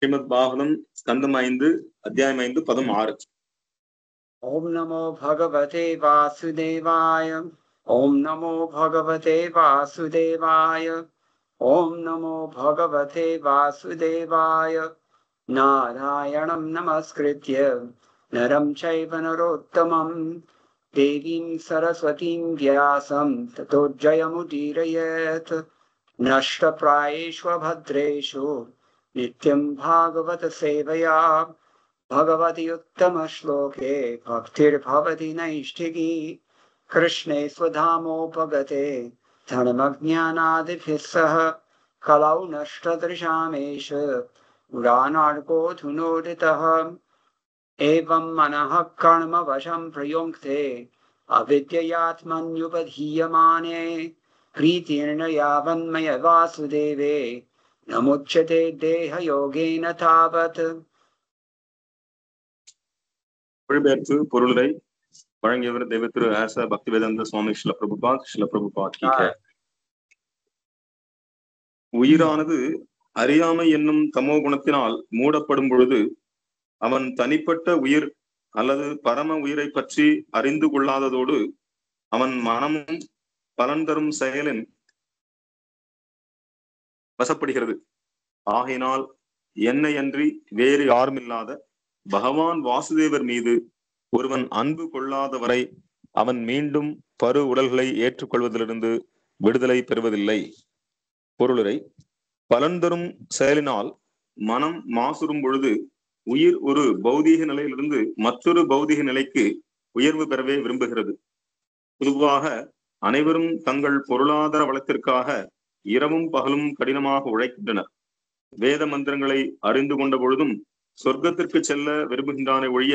श्रीमद् भागवतम स्कंदम 5 अध्यायम 5 पदम 6 ओम नमो भगवते वासुदेवाय। ओम नमो भगवते वासुदेवाय। ओम नमो भगवते वासुदेवाय। नारायणं नमस्कृत्य नरं चैव नरोत्तमं देवीं सरस्वतीं व्यासं ततो जयमुदीरयेत्। नष्टप्रायेषु भद्रेषु नित्यं भागवत सेवया भगवति उत्तम श्लोके भक्तिर्भवति नैष्ठिकी। कृष्णे स्वधामोपगते धर्मज्ञानादिभिः सह कलौ नष्टदृशामेष पुराणार्को धुनोदितः। एवं मनः कर्म वशं प्रयुङ्क्ते अविद्ययात्मन्युपधीयमाने प्रीतिर्न यावन्मय वासुदेवे नमुच्यते देहयोगेन तावत्। மொழிபெயர்ப்பு பொருளுரை வழங்கியவர் தேவ திரு ஆச பக்திவேதாந்த சுவாமி ஸ்ரீல பிரபுபாத் கி ஜெய். உயிரானது அறியாமை என்னும் தமோ குணத்தினால் மூடப்படும் பொழுது அவன் தனிப்பட்ட உயிர் அல்லது பரம உயிரை பற்றி அறிந்து கொள்ளாததோடு அவன் மனமும் பலன் தரும் செயலின் வசப்படுகிறது. ஆகையினால் என்னையன்றி வேறு யாருமில்லாத பகவான் வாசுதேவர் மீது ஒருவன் அன்பு கொள்ளாதவரை அவன் மீண்டும் பரு உடல்களை ஏற்றுக்கொள்வதிலிருந்து விடுதலை பெறுவதில்லை. பொருளுரை: பலன் தரும் செயலினால் மனம் மாசுறும் பொழுது உயிர் ஒரு பௌதீக நிலையிலிருந்து மற்றொரு பௌதீக நிலைக்கு உயர்வு பெறவே விரும்புகிறது. பொதுவாக அனைவரும் தங்கள் பொருளாதார வளத்திற்காக இரவும் பகலும் கடினமாக உழைக்கின்றனர். வேத மந்திரங்களை அறிந்து கொண்ட பொழுதும் சொர்க்கத்திற்கு செல்ல விரும்புகின்றானே ஒழிய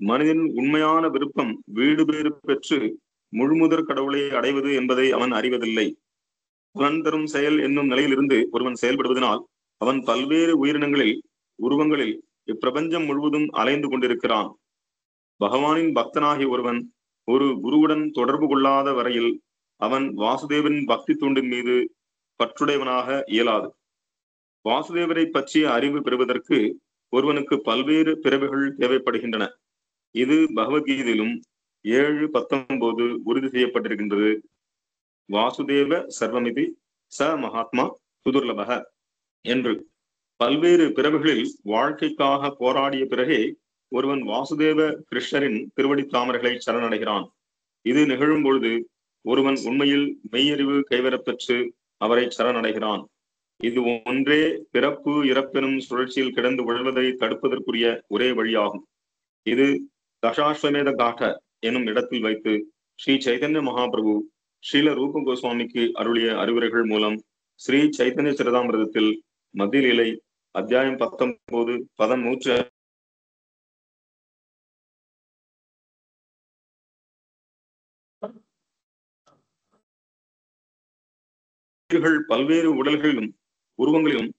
மனிதன் உண்மையான விருப்பம் வீடு பேறு பெற்று முழுமுதற் கடவுளை அடைவது என்பதை அவன் அறிவதில்லை. பலன் தரும் செயல் என்னும் நிலையிலிருந்து ஒருவன் செயல்படுவதனால் அவன் பல்வேறு உயிரினங்களில் உருவங்களில் இப்பிரபஞ்சம் முழுவதும் அலைந்து கொண்டிருக்கிறான். பகவானின் பக்தனாகிய ஒருவன் ஒரு குருவுடன் தொடர்பு கொள்ளாத வரையில் அவன் வாசுதேவனின் பக்தி தூண்டின் மீது பற்றுடையவனாக இயலாது. வாசுதேவரை பற்றிய அறிவு பெறுவதற்கு ஒருவனுக்கு பல்வேறு பிறவிகள் தேவைப்படுகின்றன. இது பகவத்கீதையிலும் 7:19 உறுதி செய்யப்பட்டிருக்கின்றது. வாசுதேவ சர்வமிதி ச மகாத்மா சுதுர்லபக என்று. பல்வேறு பிறவிகளில் வாழ்க்கைக்காக போராடிய பிறகே ஒருவன் வாசுதேவ கிருஷ்ணரின் திருவடி தாமரைகளை சரணடைகிறான். இது நிகழும் பொழுது ஒருவன் உண்மையில் மெய்யறிவு கைவரப்பெற்று அவரை சரணடைகிறான். இது ஒன்றே பிறப்பு இறப்பெனும் சுழற்சியில் கிடந்து விழுவதை தடுப்பதற்குரிய ஒரே வழியாகும். இது தசாஸ்வமேத காட்ட எனும் இடத்தில் வைத்து ஸ்ரீ சைதன்ய மகாபிரபு ஸ்ரீல ரூப கோஸ்வாமிக்கு அருளிய அறிவுரைகள் மூலம் ஸ்ரீ சைத்தன்ய சரிதாமிரதத்தில் மத்திய லீலை அத்தியாயம் 19 பதம் 100 பல்வேறு உடல்களிலும் உருவங்களிலும்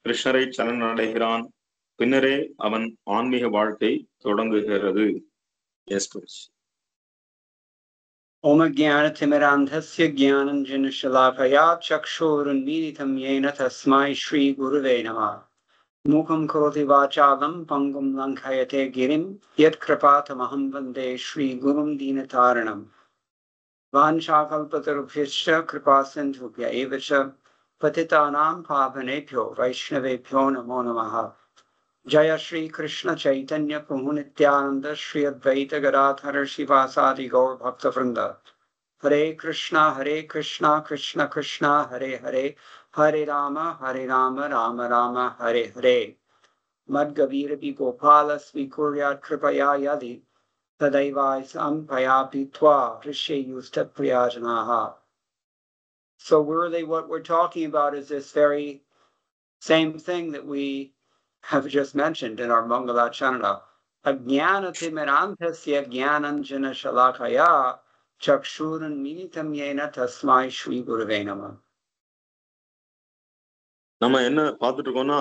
கிருஷ்ணரை சரணடைகிறான். பின்னரே அவன் ஆன்மீக வாழ்க்கை தொடங்குகிறது. ओम ज्ञानतिमिरान्धस्य ज्ञानाञ्जनशलाकया चक्षुरुन्मीलितं येन तस्मै श्रीगुरुवे नमः। मूकं करोति वाचालं पङ्गुं लङ्घयते गिरिं यत्कृपातमहं वन्दे श्रीगुरुं दीनतारिणम्। वाञ्छाकल्पतरुभ्यश्च कृपासिन्धुभ्य एव च पतितानां पावनेभ्यो वैष्णवेभ्यो नमो नमः। जय श्री कृष्ण चैतन्य प्रभु नित्यानंद श्री अद्वैत गदाधर शिवासादि गौर भक्तवृंद। हरे कृष्णा कृष्ण कृष्णा हरे हरे, हरे राम राम राम हरे हरे। मद्गवीर गोपाल स्वीकुर्यात् कृपया यदि तदैवायसं पयापि त्वा ऋष्येयुस्तत्प्रियजनाः। So really what we're talking about is this very same thing that we have just mentioned in our Mangala Chanana. Ajnanatimirandhasya jnananjana shalakaya chakshuranmilitam yena tasmai Shri Guruve Namah. நம்ம என்ன பார்த்துட்டு இருக்கோம்னா,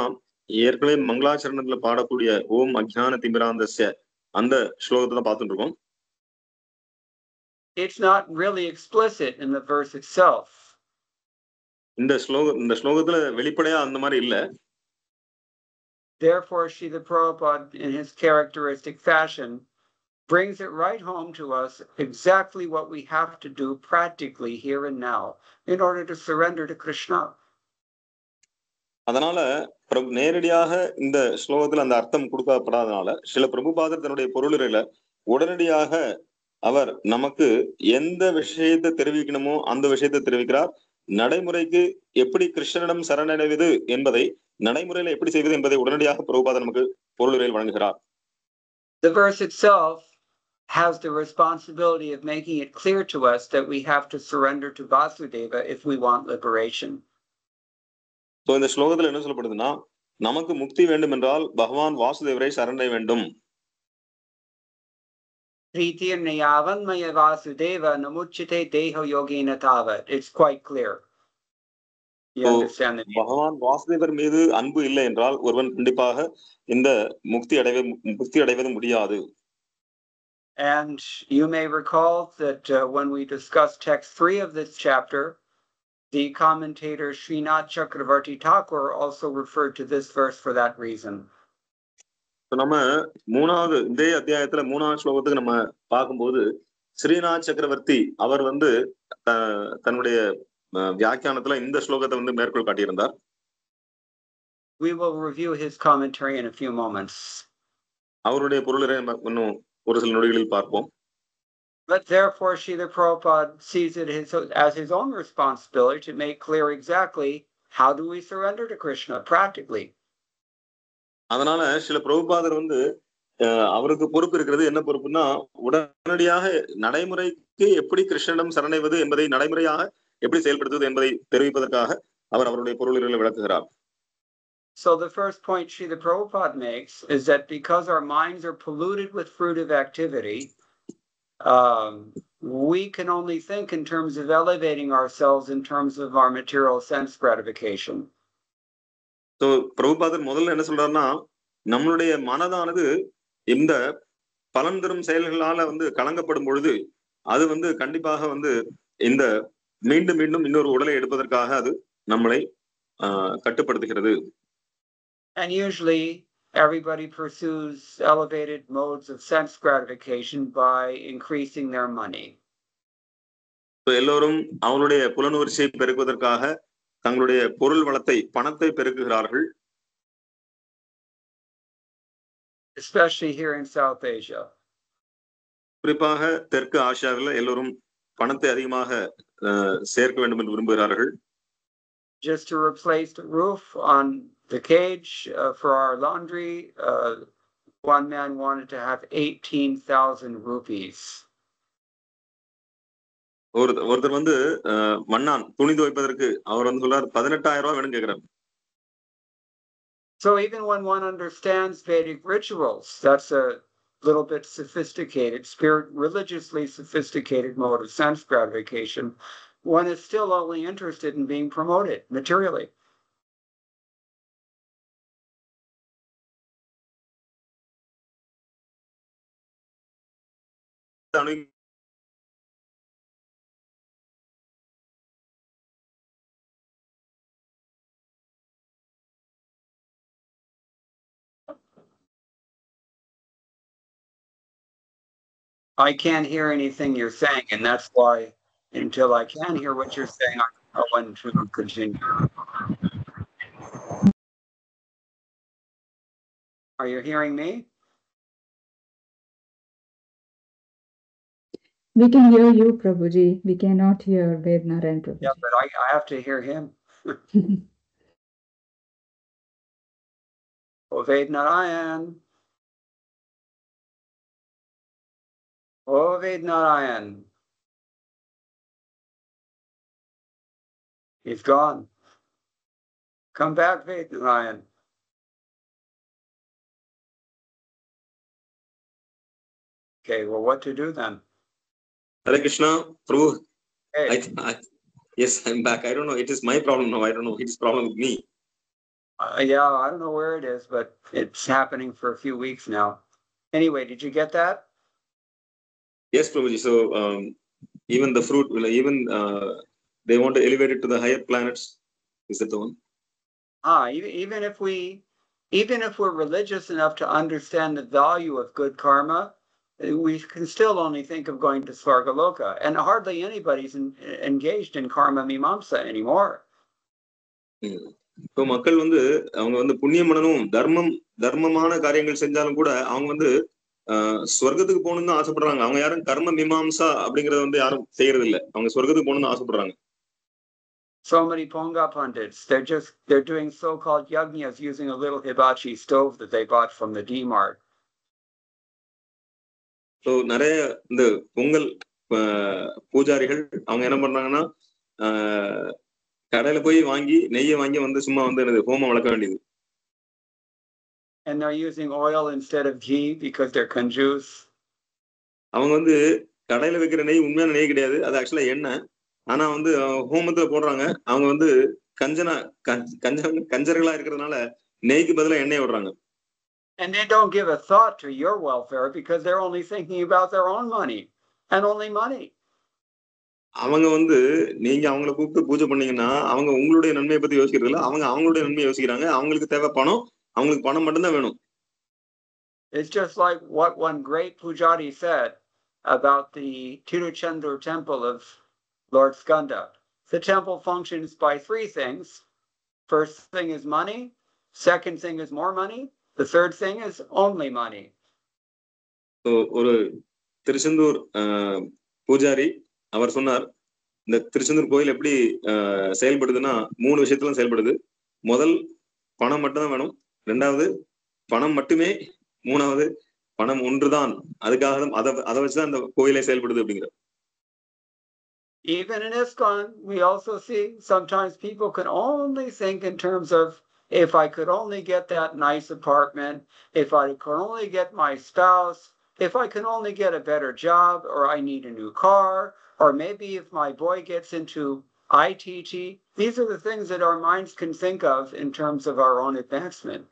ஏற்கனவே மங்களாச்சரணத்துல பாடக்கூடிய ஓம் அஜ்ஞான திமிராந்தஸ்ய அந்த ஸ்லோகத்தை தான் பார்த்துட்டு இருக்கோம். it's not really explicit in the verse itself. இந்த ஸ்லோகத்துல வெளிப்படையா அந்த மாதிரி இல்ல. Therefore, Srila Prabhupada, in his characteristic fashion, brings it right home to us exactly what we have to do practically here and now in order to surrender to Krishna. அதனால நேரடியாக இந்த ஸ்லோகத்துல அந்த அர்த்தம் கொடுக்கப்படாதனால சில பிரபுபாதர் தன்னுடைய பொருளுரையில உடனடியாக அவர் நமக்கு எந்த விஷயத்தை தெரிவிக்கணுமோ அந்த விஷயத்தை தெரிவிக்கிறார். நடைமுறைக்கு எப்படி கிருஷ்ணனிடம் சரணடைவது என்பதை நடைமுறையில எப்படி செய்வது என்பதை உடனடியாக பிரபுபாதர் நமக்கு பொருளுரையில் வழங்குகிறார். The verse itself has the responsibility of making it clear to us that we have to surrender to Vasudeva if we want liberation. So இந்த ஸ்லோகத்துல என்ன சொல்லப்படுதுன்னா, நமக்கு முக்தி வேண்டும் என்றால் பகவான் வாசுதேவரை சரணடை வேண்டும். Pritirnayavanmaya Vasudeva namuchite deho yogena tavat. It's quite clear. You understand that? பகவான் வாசுதேவர் மீது அன்பு இல்லை என்றால் ஒருவன் கண்டிப்பாக இந்த முக்தி அடைவது முடியாது. And you may recall that when we discussed text 3 of this chapter, the commentator Srinath Chakravarti Thakur also referred to this verse for that reason. நம்ம மூணாவது இதே அத்தியாயத்துல மூணாவது ஸ்லோகத்துக்கு நம்ம பார்க்கும்போது ஸ்ரீநாத் சக்கரவர்த்தி அவர் தன்னுடைய வியாக்கியானத்துல இந்த ஸ்லோகத்தை மேற்கோள் காட்டியிருந்தார். We will review his commentary in a few moments. அவருடைய பொருளை இன்னும் ஒரு சில நொடிகளில் பார்ப்போம். But therefore, Srila Prabhupada sees it as his own responsibility to make clear exactly how do we surrender to Krishna practically. அதனால சில பிரபுபாதர் அவருக்கு பொறுப்பு இருக்கிறது. என்ன பொறுப்புன்னா, உடனடியாக நடைமுறைக்கு எப்படி கிருஷ்ணனிடம் சரணடைவது என்பதை நடைமுறையாக எப்படி செயல்படுத்துவது என்பதை தெரிவிப்பதற்காக அவர் அவருடைய பொருள்களை விளக்குகிறார். So the first point Srila Prabhupada makes is that because our minds are polluted with fruitive activity, we can only think in terms of elevating ourselves in terms of our material sense gratification. So பிரபுபாதர் முதல்ல என்ன சொல்றாருன்னா, நம்மளுடைய மனதானது இந்த பலன் தரும் செயல்களால கலங்கப்படும் பொழுது அது கண்டிப்பாக இந்த மீண்டும் மீண்டும் இன்னொரு உடலை எடுப்பதற்காக அது நம்மளை கட்டுப்படுத்துகிறது. And usually everybody pursues elevated modes of sense gratification by increasing their money. எல்லோரும் அவங்களுடைய புலனுணர்ச்சியை பெருக்குவதற்காக தங்களுடைய பொருள் வளத்தை பணத்தை பெருக்குகிறார்கள். Especially here in South Asia. குறிப்பாக தெற்கு ஆசியாவில் எல்லோரும் பணத்தை அதிகமாக சேர்க்க வேண்டும் என்று விரும்புகிறார்கள். Just to replace the roof on the cage for our laundry, one man wanted to have 18,000 rupees. ஒருத்தர் மண்ணான் துணி துவைப்பதற்கு அவர் சொல்றார் 18,000 ரூபாய் வேணும் கேக்குறார். So even when one understands Vedic rituals, that's a little bit sophisticated, religiously sophisticated mode of sense gratification, one is still only interested in being promoted materially. I can't hear anything you're saying, and that's why until I can hear what you're saying, I want to continue. Are you hearing me? We can hear you, Prabhuji. We cannot hear Vednarayan Prabhuji. Yeah, but I have to hear him. Oh, Vednarayan. Oh, Vednarayan. He's gone. Come back, Vednarayan. Okay, well, what to do then? Hare Krishna, Prabhu. Hey. Yes, I'm back. I don't know. It is my problem now. I don't know. It is problem with me. Yeah, I don't know where it is, but it's happening for a few weeks now. Anyway, did you get that? Yes, Prabhuji. So, even the fruit will even they want to elevate it to the higher planets. Is that the one? Even if we're religious enough to understand the value of good karma, we can still only think of going to Svargaloka, and hardly anybody's engaged in karma mimamsa anymore. இப்போ மக்கள் வந்து அவங்க வந்து புண்ணியம் பண்ணணும், தர்மமான காரியங்கள் செஞ்சாலும் கூட அவங்க வந்து ஸ்வர்க்கத்துக்கு போகணும்னு தான் ஆசைப்படுறாங்க. அவங்க யாரும் கர்ம மீமாம்சா அப்படிங்கறத வந்து யாரும் செய்யறது இல்லை. அவங்க ஸ்வர்க்கத்துக்கு போகணும்னு ஆசைப்படுறாங்க. So many Ponga Pandits, they're doing so-called yajnas using a little hibachi stove that they bought from the D-Mart. So நிறைய இந்த பொங்கல் பூஜாரிகள் அவங்க என்ன பண்றாங்கன்னா கடையில போய் வாங்கி நெய்யை வாங்கி வந்து சும்மா வந்து எனக்கு ஹோமம் வளர்க்க வேண்டியது. And they're using oil instead of ghee because they're kanjus. அவங்க வந்து கடையில வைக்கிற நெய் உண்மையான நெய் கிடையாது, அது ஆக்சுவலா எண்ணெய். ஆனா வந்து ஹோமத்துல போடுறாங்க. அவங்க வந்து கஞ்சர்களா இருக்கிறதுனால நெய்க்கு பதிலா எண்ணெய் விடுறாங்க. And they don't give a thought to your welfare because they're only thinking about their own money and only money. அவங்க வந்து நீங்க அவங்களை கூப்பிட்டு பூஜை பண்ணீங்கன்னா அவங்க உங்களுடைய நன்மையை பத்தி யோசிக்கிறது இல்ல, அவங்க அவங்களுடைய நன்மையை யோசிக்கிறாங்க. அவங்களுக்கு தேவை பணம், அவங்களுக்கு பணம் மட்டும்தான் வேணும். It's just like what one great pujari said about the Tiruchendur temple of Lord Skanda. The temple functions by three things. First thing is money, second thing is more money, the third thing is only money. So ஒரு திருச்செந்தூர் பூஜாரி அவர் சொன்னார், இந்த திருச்செந்தூர் கோயில் எப்படி செயல்படுதுன்னா 3 விஷயத்துல செயல்படுது. முதல் பணம் மட்டும்தான் வேணும், ரெண்டாவது பணம் மட்டுமே, மூணாவது பணம் ஒன்றுதான், அதுக்காக அதை வச்சுதான் அந்த கோயிலை செயல்படுது அப்படிங்கிற. Even in ISKCON, we also see sometimes people can only think in terms of, if I could only get that nice apartment, if I could only get my spouse, if I can only get a better job, or I need a new car, or maybe if my boy gets into ITT. These are the things that our minds can think of in terms of our own advancement.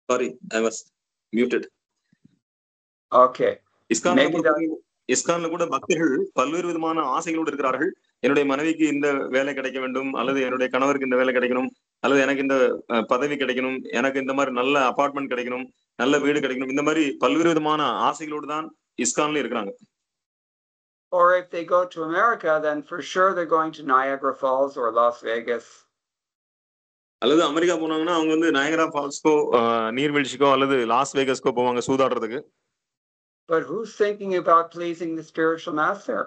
Sorry, I was muted. Okay. இஸ்கான்ல கூட பக்தர்கள் பல்வேறு விதமான ஆசைகளோடு இருக்கிறார்கள். என்னுடைய மனைவிக்கு இந்த வேலை கிடைக்க வேண்டும், அல்லது என்னுடைய கணவருக்கு இந்த வேலை கிடைக்கணும், அல்லது எனக்கு இந்த பதவி கிடைக்கணும், எனக்கு இந்த மாதிரி நல்ல அபார்ட்மெண்ட் கிடைக்கணும், நல்ல வீடு கிடைக்கணும், இந்த மாதிரி பல்வேறு விதமான ஆசைகளோடு தான் இஸ்கான்ல இருக்கிறாங்க. Or if they go to America, then for sure they're going to Niagara Falls or Las Vegas. அல்லது அமெரிக்கா போனாங்கன்னா அவங்க வந்து நயகரா ஃபால்ஸ்க்கோ நீர்வீழ்ச்சிக்கோ அல்லது லாஸ் வேகஸ்க்கோ போவாங்க சூதாடுறதுக்கு. But who's thinking about pleasing the spiritual master?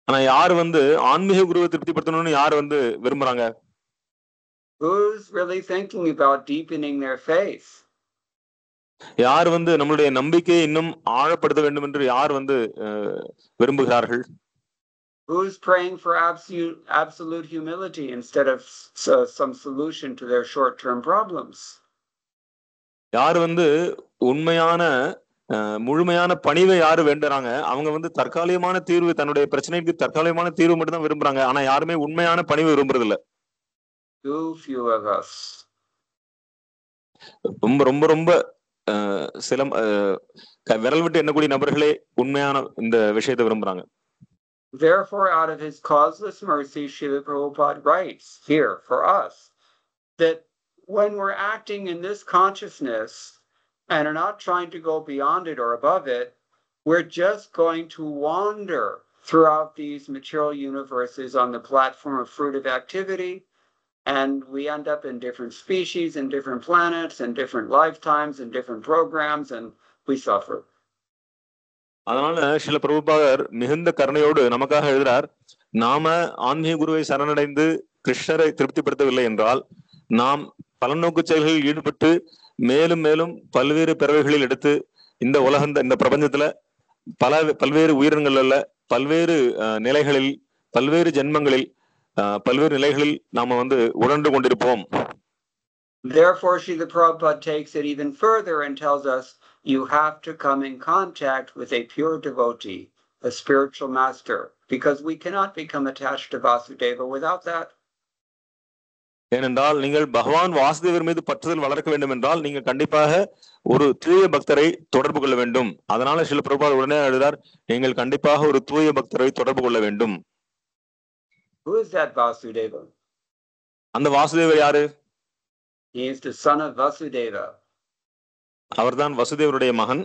ஆனா யார் வந்து ஆன்மீக குருவை திருப்திப்படுத்தணும்னு யார் வந்து விரும்புறாங்க? Who's really thinking about deepening their faith? யார் வந்து நம்மளுடைய நம்பிக்கையை இன்னும் ஆழப்படுத்த வேண்டும் என்று யார் வந்து விரும்புகிறார்கள்? Who's praying for absolute humility instead of some solution to their short-term problems? யார் வந்து உண்மையான முழுமையான பணிவை யாரு வேண்டுறாங்க? அவங்க வந்து தற்காலிகமான தீர்வு, தன்னுடைய பிரச்சனைக்கு தற்காலிகமான தீர்வு மட்டும் தான் விரும்புறாங்க. ஆனா யாருமே உண்மையான பணிவை விரும்புறது இல்ல. ரொம்ப ரொம்ப ரொம்ப சில விரல் விட்டு எண்ணக்கூடிய நபர்களே உண்மையான இந்த விஷயத்தை விரும்புறாங்க. Therefore, out of his causeless mercy, Srila Prabhupada writes here for us that when we're acting in this consciousness and are not trying to go beyond it or above it, we're just going to wander throughout these material universes on the platform of fruitive activity, and we end up in different species and different planets and different lifetimes and different programs, and we suffer. அதனால சில பிரபுபாதர் மிகுந்த கருணையோடு நமக்காக எழுதுறார், நாம ஆன்மீக குருவை சரணடைந்து கிருஷ்ணரை திருப்திப்படுத்தவில்லை என்றால் நாம் பலநோக்கு செயல்களில் ஈடுபட்டு மேலும் மேலும் பல்வேறு பிறவைகளில் எடுத்து இந்த இந்த பிரபஞ்சத்துல பல்வேறு உயிரினங்கள்ல பல்வேறு நிலைகளில் பல்வேறு ஜென்மங்களில் பல்வேறு நிலைகளில் நாம வந்து உழன்று கொண்டிருப்போம். Therefore, Srila Prabhupada takes it even further and tells us you have to come in contact with a pure devotee, a spiritual master, because we cannot become attached to Vasudeva without that. ஏனென்றால் நீங்கள் பகவான் வாசுதேவர் மீது பற்றுதல் வளர்க்க வேண்டும் என்றால் நீங்கள் கண்டிப்பாக ஒரு தூய பக்தரை தொடர்பு கொள்ள வேண்டும். அதனால சில பிரபுபாத் உடனே எழுதார், நீங்கள் கண்டிப்பாக ஒரு தூய பக்தரை தொடர்பு கொள்ள வேண்டும். Who is that Vasudeva? அந்த வாசுதேவர் யாரு? He is the son of Vasudeva. அவர்தான் வசுதேவருடைய மகன்.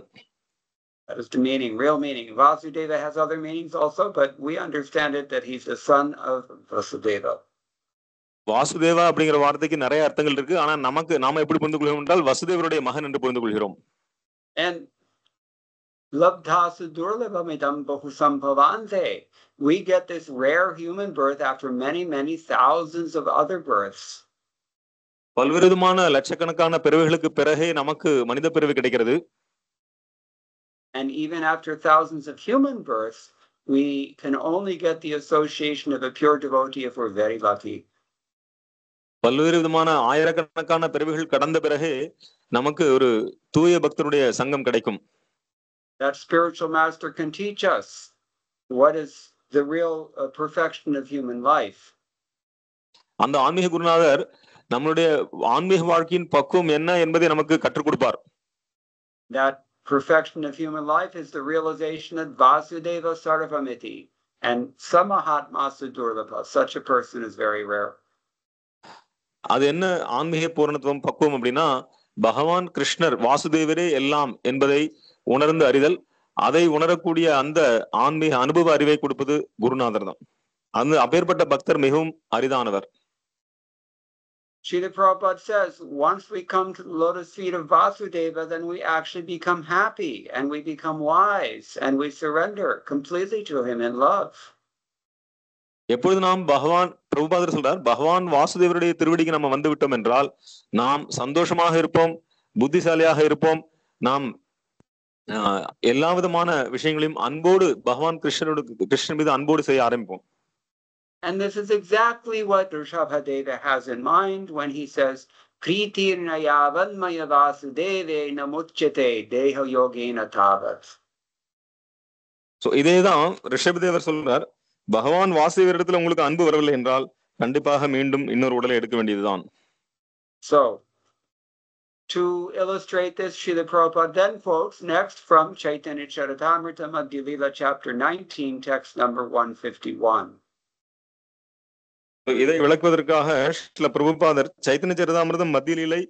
That is the meaning, real meaning. Vasudeva has other meanings also, but we understand it that he's the son of Vasudeva. Vasudeva அப்படிங்கிற வார்த்தைக்கு நிறைய அர்த்தங்கள் இருக்கு. ஆனா நாம எப்படி புரிந்து கொள்கிறோம் என்றால் வசுதேவருடைய மகன் என்று புரிந்து கொள்கிறோம். And labdhasu durlabhamidam bahusambhavante. We get this rare human birth after many thousands of other births. பல்வேறுமான லட்சக்கணக்கான பிறவிகளுக்கு பிறகே நமக்கு மனித பிறவி கிடைக்கிறது. And even after thousands of human births, we can only get the association of a pure devotee if we're very lucky. பல்வேறு விதமான ஆயிரக்கணக்கான பிறவிகள் கடந்த பிறகே நமக்கு ஒரு தூய பக்தருடைய சங்கம் கிடைக்கும். That spiritual master can teach us what is the real perfection of human life. அந்த ஆன்மீக குருநாதர் நம்மளுடைய ஆன்மீக வாழ்க்கையின் பக்குவம் என்ன என்பதை நமக்கு கற்றுக் கொடுப்பார். That perfection of human life is the realization that Vasudeva Sarvamiti and Samahatmasa Durlabha. Such a person is very rare. அது என்ன ஆன்மீக பூரணத்துவம் பக்குவம் அப்படின்னா, பகவான் கிருஷ்ணர் வாசுதேவரே எல்லாம் என்பதை உணர்ந்து அறிதல், அதை உணரக்கூடிய அந்த ஆன்மீக அனுபவ அறிவை கொடுப்பது குருநாதர் தான். அந்த அப்பேற்பட்ட பக்தர் மிகவும் அரிதானவர். Srila Prabhupada says, once we come to the lotus feet of Vasudeva, then we actually become happy and we become wise and we surrender completely to him in love. எப்பொழுது நாம் பிரபுபாதர் சொல்றார், பகவான் வாசுதேவருடைய திருவடிக்கு நம்ம வந்து விட்டோம் என்றால் நாம் சந்தோஷமாக இருப்போம், புத்திசாலியாக இருப்போம், நாம் எல்லா விதமான விஷயங்களையும் அன்போடு பகவான் கிருஷ்ணன் மீது அன்போடு செய்ய ஆரம்பிப்போம். And this is exactly what Rishabhadeva has in mind when he says, Pritirna yavanmaya vasudeve namuchyate deha yogena tavat. So இதேதான் ரிஷபதேவர் சொல்றார், பகவான் வாசுதேவரிடத்துல உங்களுக்கு அன்பு வரவில்லை என்றால் கண்டிப்பாக மீண்டும் இன்னொரு உடலை எடுக்க வேண்டியதுதான். So to illustrate this, Srila Prabhupada then quotes next from Chaitanya Charitamrita Madhya Lila chapter 19, text number 151. இதை விளக்குவதற்காக ஸ்ரீல பிரபுபாதர் சைத்தன்ய சரிதாமிர்தம் மத்திய லீலை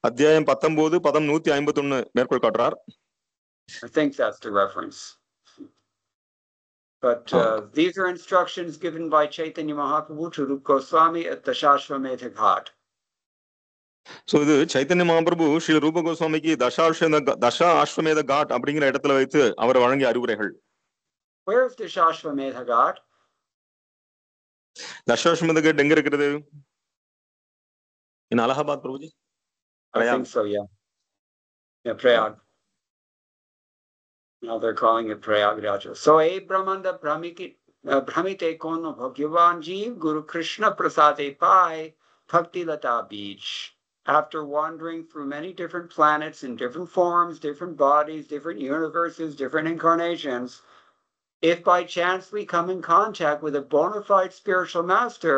அத்தியாயம் 19 பதம் 151 மேற்கோள் காட்டுறார். I think that's the reference. But these are instructions given by Chaitanya Mahaprabhu to Rupa Goswami at the Dashaswamedha Ghat. So இது சைத்தன்ய மகாபிரபு ஸ்ரீ ரூப கோஸ்வாமிக்கு தசாஸ்வமேத God அப்படிங்கிற இடத்துல வைத்து அவர் வழங்கிய அறிவுரைகள். Where is the Dashaswamedha Ghat? Dashaswamedha Ghat எங்க இருக்கிறது? In Allahabad, Prabhuji? I think so, yeah. Yeah, Prayag. Now they're calling it Prayagraj. So, E Brahmanda Brahmite Kono Bhagyavan Jeev Guru Krishna Prasade Pai Bhakti Lata Beach. After wandering through many different planets in different forms, different bodies, different universes, different incarnations, if by chance we come in contact with a bona fide spiritual master,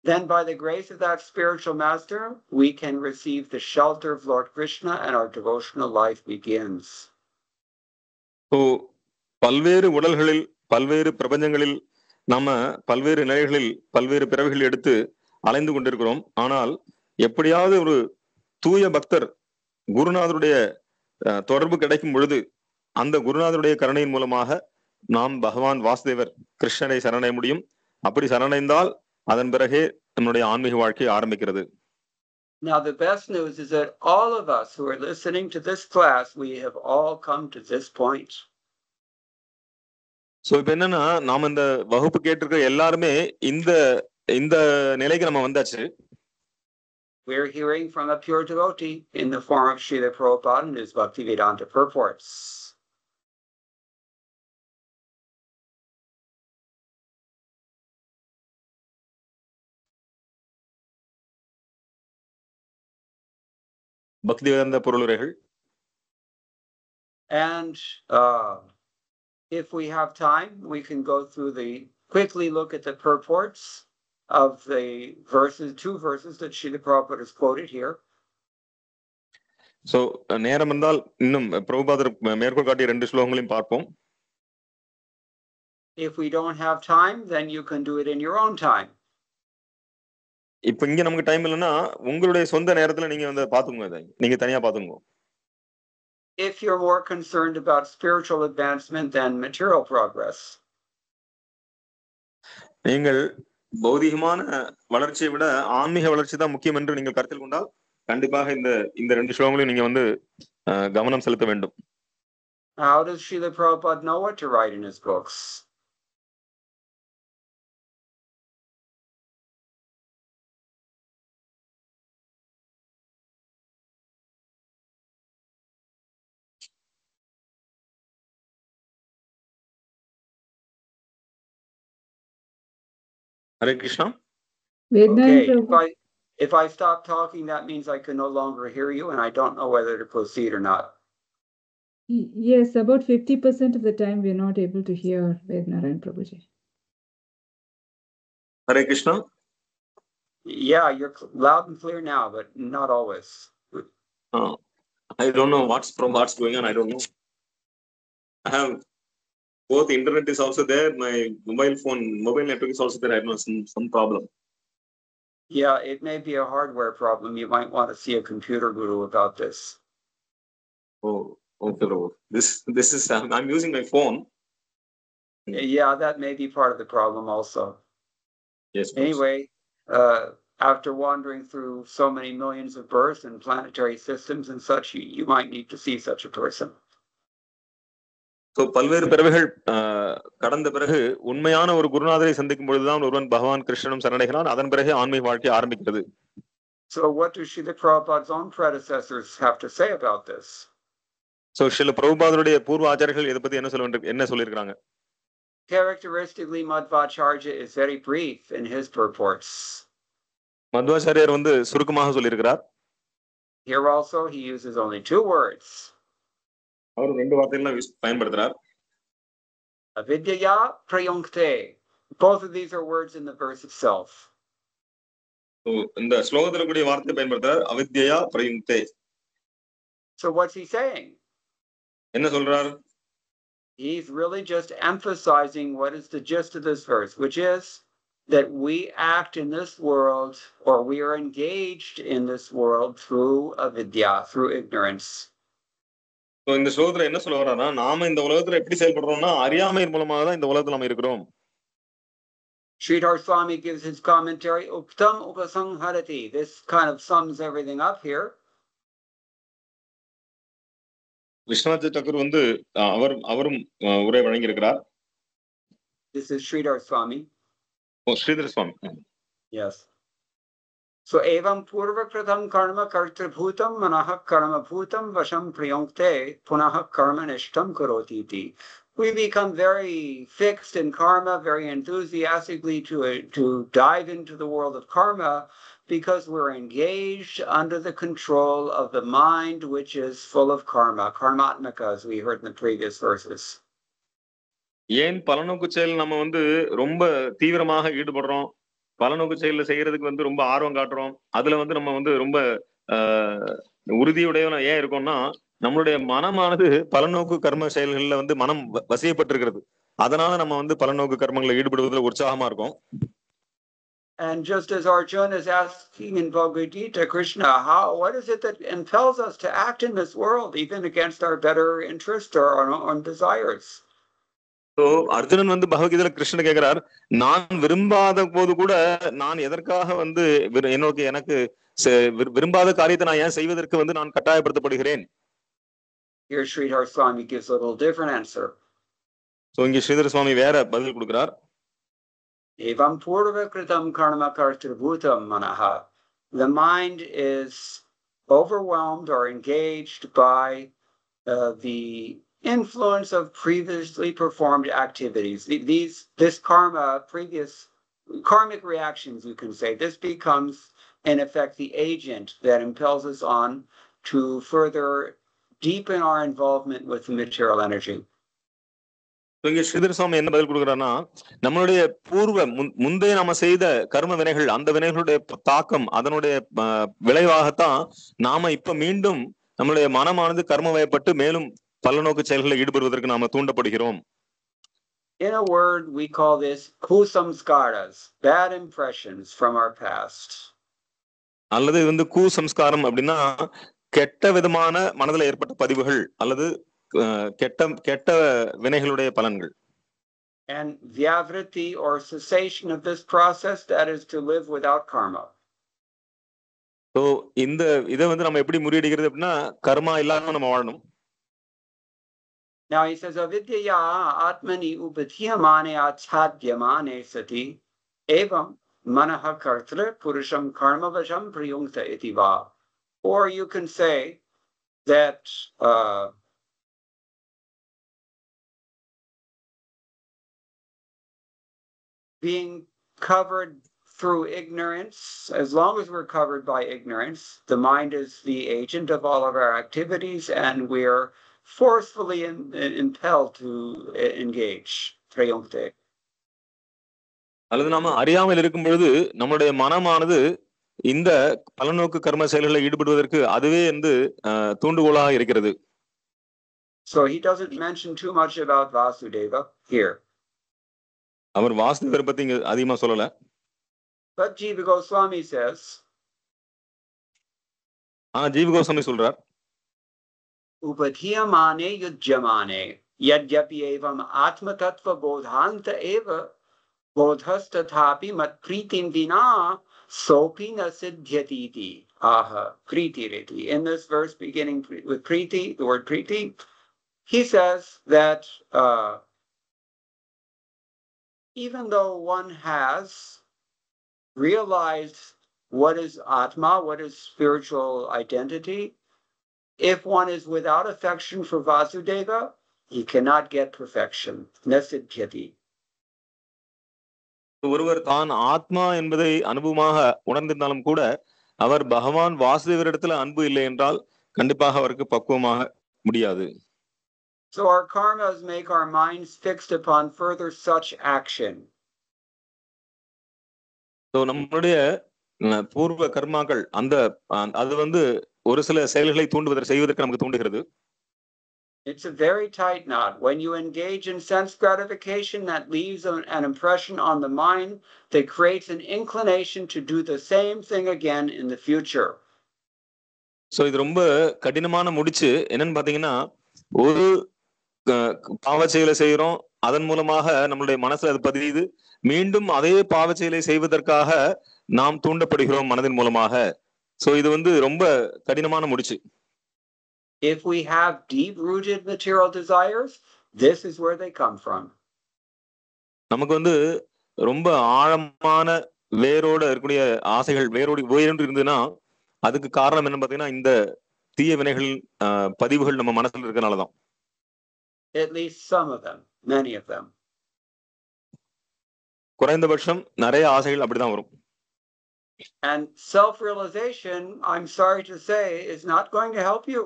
then by the grace of that spiritual master, we can receive the shelter of Lord Krishna and our devotional life begins. So, பல்வேறு உடல்களில் பல்வேறு பிரபஞ்சங்களில் நம்ம பல்வேறு நிலைகளில் பல்வேறு பிறவிகள் எடுத்து அலைந்து கொண்டிருக்கிறோம். ஆனால் எப்படியாவது ஒரு தூய பக்தர் குருநாதருடைய தொடர்பு கிடைக்கும் பொழுது அந்த குருநாதருடைய கருணையின் மூலமாக நாம் பகவான் வாசுதேவர் கிருஷ்ணரை சரணடைய முடியும். அப்படி சரணடைந்தால் அதன் பிறகே நம்முடைய ஆன்மீக வாழ்க்கை ஆரம்பிக்கிறது. Now the best news is that all of us who are listening to this class, we have all come to this point. So இப்ப என்னன்னா, நாம இந்த வகுப்பு கேட்டிருக்கிற எல்லாருமே இந்த நிலைக்கு நம்ம வந்தாச்சு. We're hearing from a pure devotee in the form of Srila Prabhupada and his Bhaktivedanta purports. Bhaktivedanta பொருளுரைகள். And if we have time, we can go through quickly look at the purports of the verses, 2 verses that Srila Prabhupada has quoted here. So நேரம் இருந்தால் இன்னும் பிரபுபாதர் மேற்கோள் காட்டிய 2 ஸ்லோகங்களையும் பார்ப்போம். If we don't have time, then you can do it in your own time. இப்ப இங்க நமக்கு டைம் இல்லைன்னா உங்களுடைய சொந்த நேரத்துல நீங்க வந்து பாத்துக்கோங்க, நீங்க தனியா பாத்துக்கோங்க. If you're more concerned about spiritual advancement than material progress. நீங்கள் பௌதிகமான வளர்ச்சியை விட ஆன்மீக வளர்ச்சி தான் முக்கியம் என்று நீங்கள் கருத்தில் கொண்டால் கண்டிப்பாக இந்த 2 ஸ்லோகங்களையும் நீங்க வந்து கவனம் செலுத்த வேண்டும். How does Srila Prabhupada know what to write in his books? Hare Krishna. Okay, if I stop talking, that means I can no longer hear you, and I don't know whether to proceed or not. Yes, about 50% of the time we are not able to hear Vednarayan Prabhuji. Hare Krishna. Yeah, you're loud and clear now, but not always. I don't know what's going on. I don't know. I have both internet is also there. My mobile network is also there. I know some problem. Yeah, it may be a hardware problem. You might want to see a computer guru about this. Oh, okay, bro. This is I'm using my phone. Yeah, that may be part of the problem also. Yes. Anyway, after wandering through so many millions of births and planetary systems and such, you might need to see such a person. So பல்வேறு பிறவிகள் கடந்த பிறகு உண்மையான ஒரு குருநாதரை சந்திக்கும் பொழுதுதான் ஒருவன் பகவான் கிருஷ்ணனும் சரணடைகிறான். அதன் பிறகு ஆன்மீக வாழ்க்கை ஆரம்பிக்கிறது. So what do Srila Prabhupada's own predecessors have to say about this? So Srila Prabhupadaருடைய பூர்வ ஆச்சாரியர்கள் இதை பத்தி என்ன சொல்லியிருக்காங்க? Characteristically, Madhvacharya is very brief in his purports. Madhvacharya வந்து சுருக்கமாக சொல்லியிருக்கிறார். Here also he uses only 2 words. அவர் 2 வார்த்தைகள் பயன்படுத்துறார். Avidyaya prayunkte. Both of these are words in the verse itself. So இந்த ஸ்லோகத்துல கூடிய வார்த்தை பயன்படுத்துறார், அவித்யா பிரயுங்க்தே. So what's he saying? என்ன சொல்றார்? He's really just emphasizing what is the gist of this verse, which is that we act in this world, or we are engaged in this world through avidya, through ignorance. So இந்த ஸ்லோகத்துல என்ன சொல்ல வர்றாருன்னா, நாம இந்த உலகத்துல எப்படி செயல்படுறோம்னா அறியாமையின் மூலமாக தான் இந்த உலகத்துல நாம இருக்கிறோம். Sridhar Swami gives his commentary, Uktam Upasangharati. This kind of sums everything up here. Viswanath Thakur வந்து அவரும் உரை வழங்கி இருக்கிறார். This is Sridhar Swami. Oh, Sridhar Swami. Yes. So evam purva kritam karma kartribhutam manah karma bhutam vasham priyunkte punaha karma nishtam karoti iti. We become very fixed in karma, very enthusiastically to dive into the world of karma because we're engaged under the control of the mind which is full of karma, karmatmaka, as we heard in the previous verses. ஏன் பலநோக்கு செயல் நம்ம வந்து ரொம்ப தீவிரமாக ஈடுபடுறோம், பலநோக்கு செயல செய்யறதுக்கு வந்து ரொம்ப ஆர்வம் காட்டுறோம், அதுல வந்து நம்ம வந்து ரொம்ப உறுதியுடையவனா ஏன் இருக்கோம்னா நம்மளுடைய மனமானது பலநோக்கு கர்ம செயல்கள்ல வந்து மனம் வசியப்பட்டிருக்கிறது. அதனால நம்ம வந்து பலநோக்கு கர்மங்களில் ஈடுபடுவதில் உற்சாகமா இருக்கும். And just as Arjuna is asking in Bhagavad Gita, Krishna, what is it that impels us to act in this world, even against our better interest or our own desires? So Arjunan வந்து பகவத்கீதையில கிருஷ்ணன் கேட்கிறார், நான் விரும்பாத போது கூட நான் எதற்காக வந்து எனக்கு விரும்பாத காரியத்தை நான் ஏன் செய்வதற்கு வந்து நான் கட்டாயப்படுத்தப்படுகிறேன்? Here Sridhar Swami gives a little different answer. So இங்க ஸ்ரீதர சுவாமி வேற பதில் கொடுக்கிறார். Evam purva kritam karma kartribhutam manaha. The mind is overwhelmed or engaged by the influence of previously performed activities. This karma, previous karmic reactions, you can say, this becomes in effect the agent that impels us on to further deepen our involvement with the material energy. இங்க ஸ்ரீதர் சுவாமி என்ன பதில் கொடுக்குறாருன்னா, நம்மளுடைய பூர்வ முந்தைய நம்ம செய்த கர்ம வினைகள், அந்த வினைகளுடைய தாக்கம், அதனுடைய விளைவாகத்தான் நாம இப்ப மீண்டும் நம்மளுடைய மனமானது கர்ம வயப்பட்டு மேலும் பலநோக்கு செயல்களில் ஈடுபடுவதற்கு நாம தூண்டப்படுகிறோம். In a word, we call this kusamskaras, bad impressions from our past. அல்லது இது வந்து கூசம்ஸ்காரம் அப்படின்னா கெட்ட விதமான மனதில் ஏற்பட்ட பதிவுகள் அல்லது கெட்ட வினைகளுடைய பலன்கள். And vyavriti or cessation of this process, that is to live without karma. So இந்த இதை வந்து நம்ம எப்படி முறியடிக்கிறது அப்படின்னா கர்மா இல்லாம நம்ம வாழணும். Now he says avidya atmani upadhyamane achhadyamane sati evam manaha kartra purusham karma vasham priyungta iti va. Or you can say that being covered through ignorance, as long as we're covered by ignorance, the mind is the agent of all of our activities and we're forcefully impelled to engage. Prayunkte. அல்லது நாம அறியாமல் இருக்கும் பொழுது நம்முடைய மனமானது இந்த பலநோக்கு கர்ம செயல்களில் ஈடுபடுவதற்கு அதுவே வந்து தூண்டுகோலாக இருக்கிறது. So he doesn't mention too much about Vasudeva here. அவர் வாசுதேவரை பத்தி இங்க அதிகமா சொல்லல. But Jiva Goswami says, ஜீவ கோஸ்வாமி சொல்றார், upadhyamane yujyamane yadyapi evam atma tattva bodhanta eva bodhastathapi mat pritim vina sopi na siddhyati iti. Aha, priti riti. In this verse beginning with priti, the word priti, he says that even though one has realized what is Atma, what is spiritual identity, if one is without affection for Vasudeva, he cannot get perfection. Nasiddhyati. ஒருவர் தான் ஆத்மா என்பதை அனுபவமாக உணர்ந்திருந்தாலும் கூட அவர் பகவான் வாசுதேவரிடத்துல அன்பு இல்லை என்றால் கண்டிப்பாக அவருக்கு பக்குவமாக முடியாது. So our karmas make our minds fixed upon further such action. So நம்மளுடைய பூர்வ கர்மாக்கள் அது வந்து ஒரு சில செயல்களை செய்வதற்கு நமக்கு தூண்டுகிறது. It's a very tight knot. When you engage in sense gratification, that leaves an impression on the mind that creates an inclination to do the same thing again in the future. So இது ரொம்ப கடினமான முடிச்சு. என்னன்னு பாத்தீங்கன்னா, ஒரு பாவ செயலை செய்யறோம், அதன் மூலமாக நம்மளுடைய மனசுல அது பதியுது, மீண்டும் அதே பாவ செயலை செய்வதற்காக நாம் தூண்டப்படுகிறோம் மனதின் மூலமாக. சோ இது வந்து ரொம்ப கடினமான முடிச்சு. If we have deep-rooted material desires, this is where they come from. நமக்கு வந்து ரொம்ப ஆழமான வேரோட இருக்கக்கூடிய ஆசைகள் வேரோடு இருந்ததுன்னா அதுக்கு காரணம் என்ன பாத்தீங்கன்னா இந்த தீய வினைகள் பதிவுகள் நம்ம மனசுல இருக்கனாலதான். At least some of them, many of them. குறைந்தபட்சம் நிறைய ஆசைகள் அப்படிதான் வரும். And self-realization, I'm sorry to say, is not going to help you.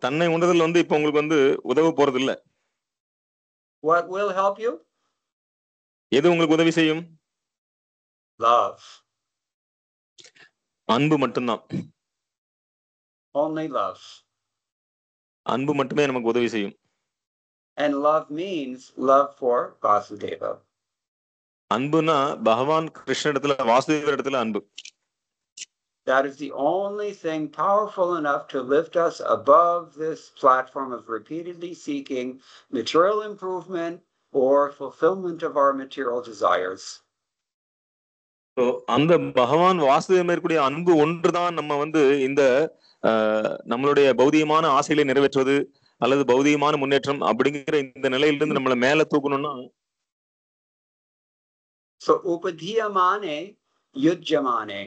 தன்னை உணர்தல் வந்து இப்ப உங்களுக்கு வந்து உதவ போறது இல்ல. What will help you? எது உங்களுக்கு உதவி செய்யும்? Love. அன்பு மட்டும்தான். Only love. அன்பு மட்டுமே நமக்கு உதவி செய்யும். And love means love for Vasudeva. அன்புனா பகவான் கிருஷ்ண இடத்துல வாசுதேவர் இடத்துல அன்பு. That is the only thing powerful enough to lift us above this platform of repeatedly seeking material improvement or fulfillment of our material desires. So அந்த பகவான் வாசுதேவர் இருக்கக்கூடிய அன்பு ஒன்றுதான் நம்ம வந்து இந்த நம்மளுடைய பௌதிகமான ஆசைகளை நிறைவேற்றுவது அல்லது பௌதிகமான முன்னேற்றம் அப்படிங்கிற இந்த நிலையிலிருந்து நம்மளை மேல தூக்கணும்னா. So upadhyamane yujyamane.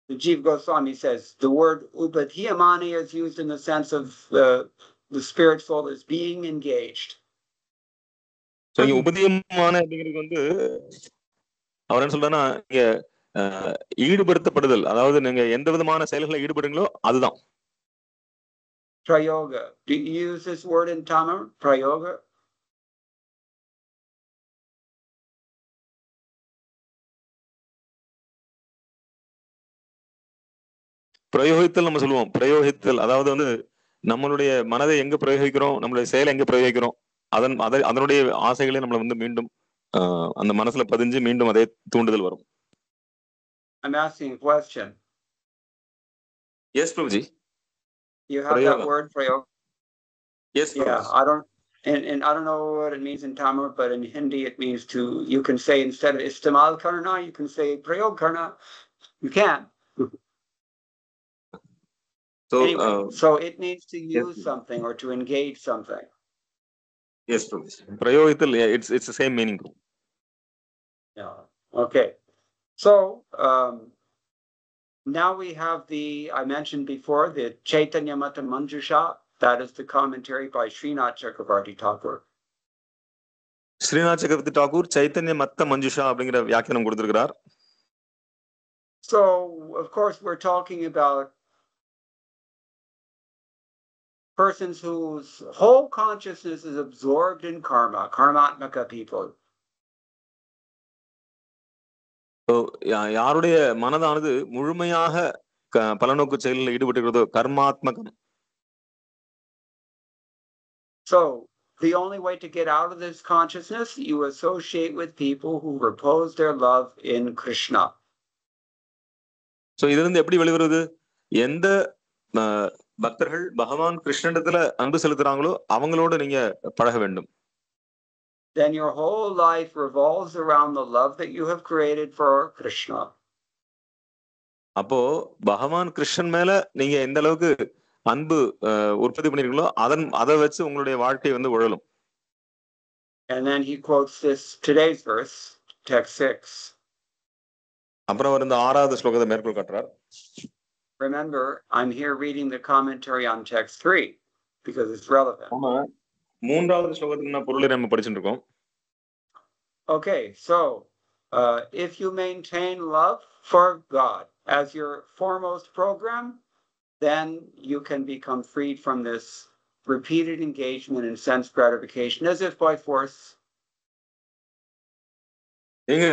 Jiva Goswami says the word upadhyamane is used in the sense of the spirit soul is being engaged. So உபதீயமான அப்படிங்கிறது வந்து அவர் என்ன சொல்றாருன்னா, இங்க ஈடுபடுத்தப்படுதல், அதாவது நீங்க எந்த விதமான செயல்களை ஈடுபடுங்களோ அதுதான். Prayoga. Do you use this word in Tamil? Prayoga? பிரயோகித்தல் நம்ம சொல்லுவோம். பிரயோகித்தல் அதாவது வந்து நம்மளுடைய மனதை எங்க பிரயோகிக்கிறோம், நம்மளுடைய செயலை எங்க பிரயோகிக்கிறோம், அதனுடைய ஆசைகளை நம்மளை வந்து மீண்டும் அந்த மனசுல பதிஞ்சு மீண்டும் அதே தூண்டுதல் வரும். I'm asking a question. Yes, Prabhuji. You have that word, prayoga? Yes, Prabhuji. Yeah, I don't know what it means in Tamil, but in Hindi it means to, you can say instead of istimal karna, you can say prayog karna. You can. So, anyway, so it needs to use yes, something or to engage something. Yes, Prabhuji. Prayogital, it's the same meaning. Yeah. Okay. So now we have I mentioned before, the Chaitanya Mata Manjusha. That is the commentary by Srinath Chakravarti Thakur. Srinath Chakravarti Thakur Chaitanya Matta Manjusha அப்படிங்கிற வியாக்கியானம் கொடுத்திருக்கிறார். So, of course, we're talking about persons whose whole consciousness is absorbed in karma, karmatmaka people. யாருடைய மனதானது முழுமையாக பலநோக்கு செயலில் ஈடுபட்டிருக்கிறதோ கர்மாத்மகம். So the only way to get out of this consciousness, you associate with people who repose their love in Krishna. So இதிலிருந்து எப்படி வெளிவருவது? எந்த பக்தர்கள் பகவான் கிருஷ்ணனிடத்துல அன்பு செலுத்துறாங்களோ அவங்களோட நீங்க பழக வேண்டும். Then your whole life revolves around the love that you have created for Krishna. அப்போ பகவான் கிருஷ்ணன் மேல நீங்க எந்த அளவுக்கு அன்பு உற்பத்தி பண்ணிருக்கீங்களோ அதை வச்சு உங்களுடைய வாழ்க்கை வந்து உழலும். And then he quotes this today's verse, text 6. அப்புறம் அவர் இந்த 6வது ஸ்லோகத்தை மேற்கோள் காட்டுறார். Remember, I'm here reading the commentary on text 3 because it's relevant. ஆமா, 3வது ஸ்லோகத்துக்கு நான் பொருளை நம்ம படிச்சிட்டு இருக்கோம். Okay, so if you maintain love for God as your foremost program, then you can become freed from this repeated engagement in sense gratification as if by force. நீங்க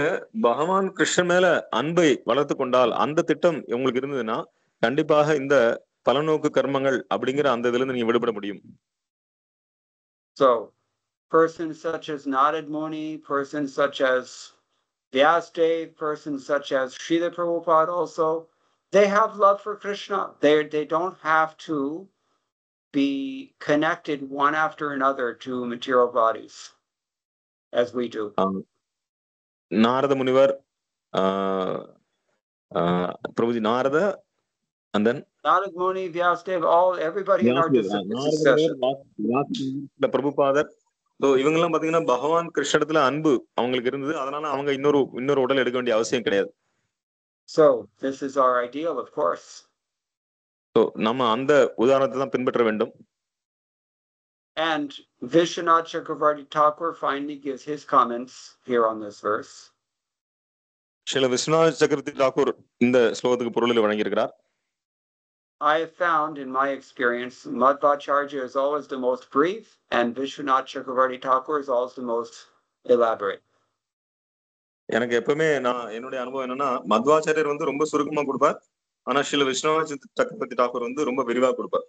பகவான் கிருஷ்ணன் மேல அன்பை வளர்த்து கொண்டால் அந்த திட்டம் உங்களுக்கு இருந்ததுன்னா கண்டிப்பாக இந்த பலநோக்கு கர்மங்கள் அப்படிங்கிற அந்த இதுல இருந்து நீங்க விடுபட முடியும். So persons such as Narad Muni, persons such as Vyasadeva, persons such as Srila Prabhupada also, they have love for Krishna. They don't have to be connected one after another to material bodies as we do. Narada Munivar, Prabhuji Narada, and then Narad Muni, Vyasadeva, everybody in our discussion. Prabhupada. So இவங்கெல்லாம் பாத்தீங்கன்னா பகவான் கிருஷ்ணத்துல அன்பு அவங்களுக்கு இருந்தது, அதனால அவங்க இன்னொரு உடல் எடுக்க வேண்டிய அவசியம் கிடையாது. So this is our ideal, of course. So நம்ம அந்த உதாரணத்தை தான் பின்பற்ற வேண்டும். And Vishwanath Chakravarti Thakur finally gives his comments here on this verse. Srila Viswanath சக்கரவர்த்தி தாக்கூர் இந்த ஸ்லோகத்துக்கு பொருளில் வழங்கியிருக்கிறார். I have found in my experience, Madhvacharya is always the most brief and Vishwanath Chakravarti Thakur is always the most elaborate. எனக்கு எப்பவுமே என்னுடைய அனுபவம் என்னன்னா மத்வாச்சாரியர் வந்து ரொம்ப சுருக்கமா கொடுப்பார், ஆனா ஸ்ரீல விஸ்வநாத் சக்கரவர்த்தி தாக்கூர் வந்து ரொம்ப விரிவா கொடுப்பார்.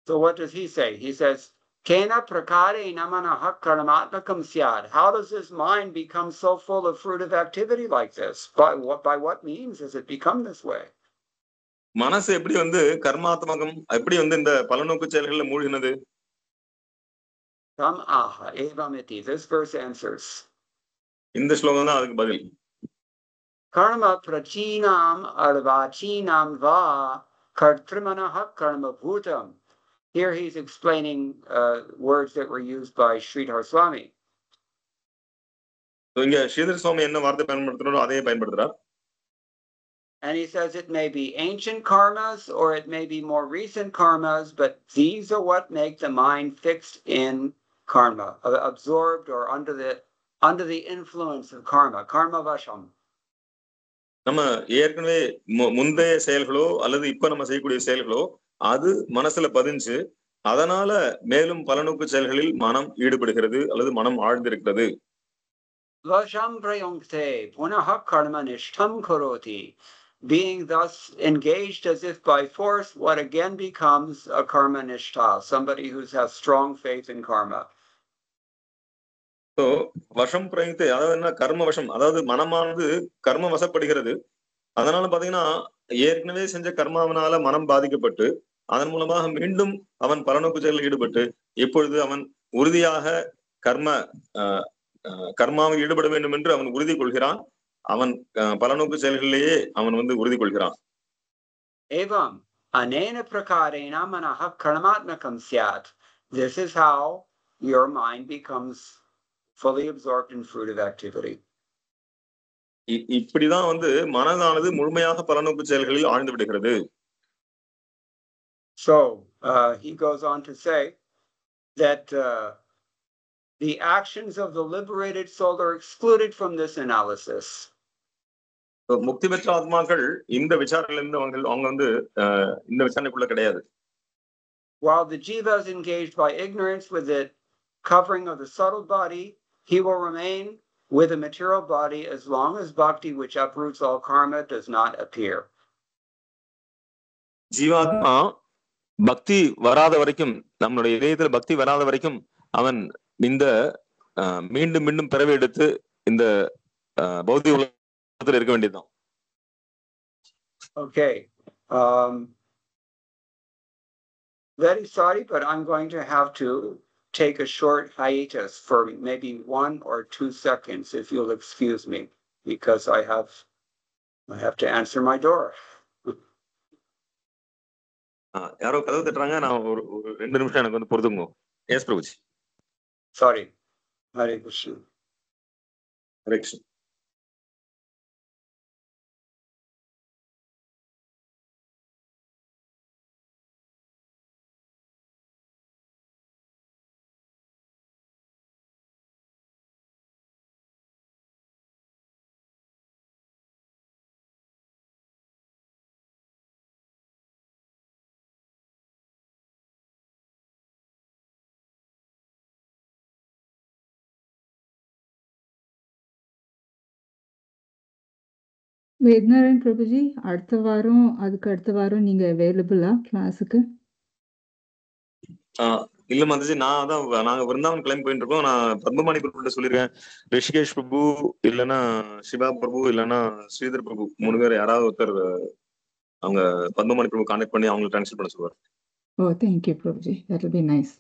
So what does he say? He says, Kena prakare namanaha karmatmakam syad. How does this mind become so full of fruitive activity like this? By what means has it become this way? மனசு எப்படி வந்து கர்மாத்மகம், எப்படி வந்து இந்த பலநோக்கு செயல்கள்ல மூழ்கினது? Tam aha evamiti. This verse answers. இந்த ஸ்லோகம் தான் அதுக்கு பதில். Karma prachinam arvachinam va kartrimanaha karma bhutam. Here he's explaining words that were used by Sridhar Swami. இங்க ஸ்ரீதர் சுவாமி என்ன வார்த்தை பயன்படுத்துறாரோ அதையே பயன்படுத்துறார். And he says it may be ancient karmas or it may be more recent karmas, but these are what make the mind fixed in karma, absorbed or under the influence of karma, karma vasham. நம்ம ஏற்கனவே முந்தைய செயல்களோ அல்லது இப்ப நம்ம செய்யக்கூடிய செயல்களோ அது மனசுல பதிஞ்சு அதனால மேலும் பலநோக்கு செயல்களில் மனம் ஈடுபடுகிறது அல்லது மனம் ஆழ்ந்திருக்கிறது. Vajam prayunkte punaha karma nishtam karoti. Being thus engaged as if by force, what again becomes a karma nishtha, somebody who has strong faith in karma. So, வசம் பிரயுக்தே அதாவது என்ன, கர்ம வசம், அதாவது மனமானது கர்ம வசப்படுகிறது. அதனால பாத்தீங்கன்னா ஏற்கனவே செஞ்ச கர்மாவனால மனம் பாதிக்கப்பட்டு அதன் மூலமாக மீண்டும் அவன் பலநோக்கு செயலில் ஈடுபட்டு இப்பொழுது அவன் உறுதியாக கர்மாவில் ஈடுபட வேண்டும் என்று அவன் உறுதி கொள்கிறான். அவன் பலநோக்கு செயல்களிலேயே அவன் உறுதி கொள்கிறான். Evam anena prakarena manaha karmatmakam syat. This is how your mind becomes fully absorbed in fruitive activity. இப்படிதான் மனதானது முழுமையாக பலநோக்கு செயல்களில் ஆழ்ந்து விடுகிறது. So he goes on to say that the actions of the liberated soul are excluded from this analysis. முக்தி பெற்ற ஆத்மாக்கள் இந்த விசாரணையிலிருந்து அவங்க இந்த விசாரணைக்குள்ள கிடையாது. While the jiva is engaged by ignorance with the covering of the subtle body, he will remain with a material body as long as bhakti, which uproots all karma, does not appear. ஜீவாத்மா பக்தி வராத வரைக்கும், நம்மளுடைய இதயத்தில் பக்தி வராத வரைக்கும் அவன் இந்த மீண்டும் மீண்டும் பிறவி எடுத்து இந்த பௌதிக உலகத்தில் இருக்க வேண்டியதுதான். Okay. Very sorry, but I'm going to have to take a short hiatus for maybe 1 or 2 seconds, if you'll excuse me, because I have to answer my door. யாரோ கதவு தட்டுறாங்க, நான் ஒரு 2 நிமிஷம் எனக்கு பொறுத்துங்க. Yes Prabhuji. Sorry. Hare Krishna. Hare Krishna. Vednarayan Prabhuji, அடுத்த வாரம் அதுக்கு அடுத்த வாரம் நீங்க அவைலபிளா கிளாஸுக்கு? இல்ல மாதாஜி, நாங்க விருந்தாவன் கிளம்பி போயிட்டு இருக்கோம். நான் பத்மபாணி பிரபு சொல்லிருக்கேன். ரிஷிகேஷ் பிரபு இல்லைன்னா சிவா பிரபு இல்லைன்னா ஸ்ரீதர் பிரபு 3 பேர் யாராவது ஒருத்தர் அவங்க பத்மபாணி பிரபு கான்டாக்ட் பண்ணி அவங்களை டிரான்ஸ்ஃபர் பண்ண சொல்லுவார். Oh, thank you, Prabhuji. That will be nice.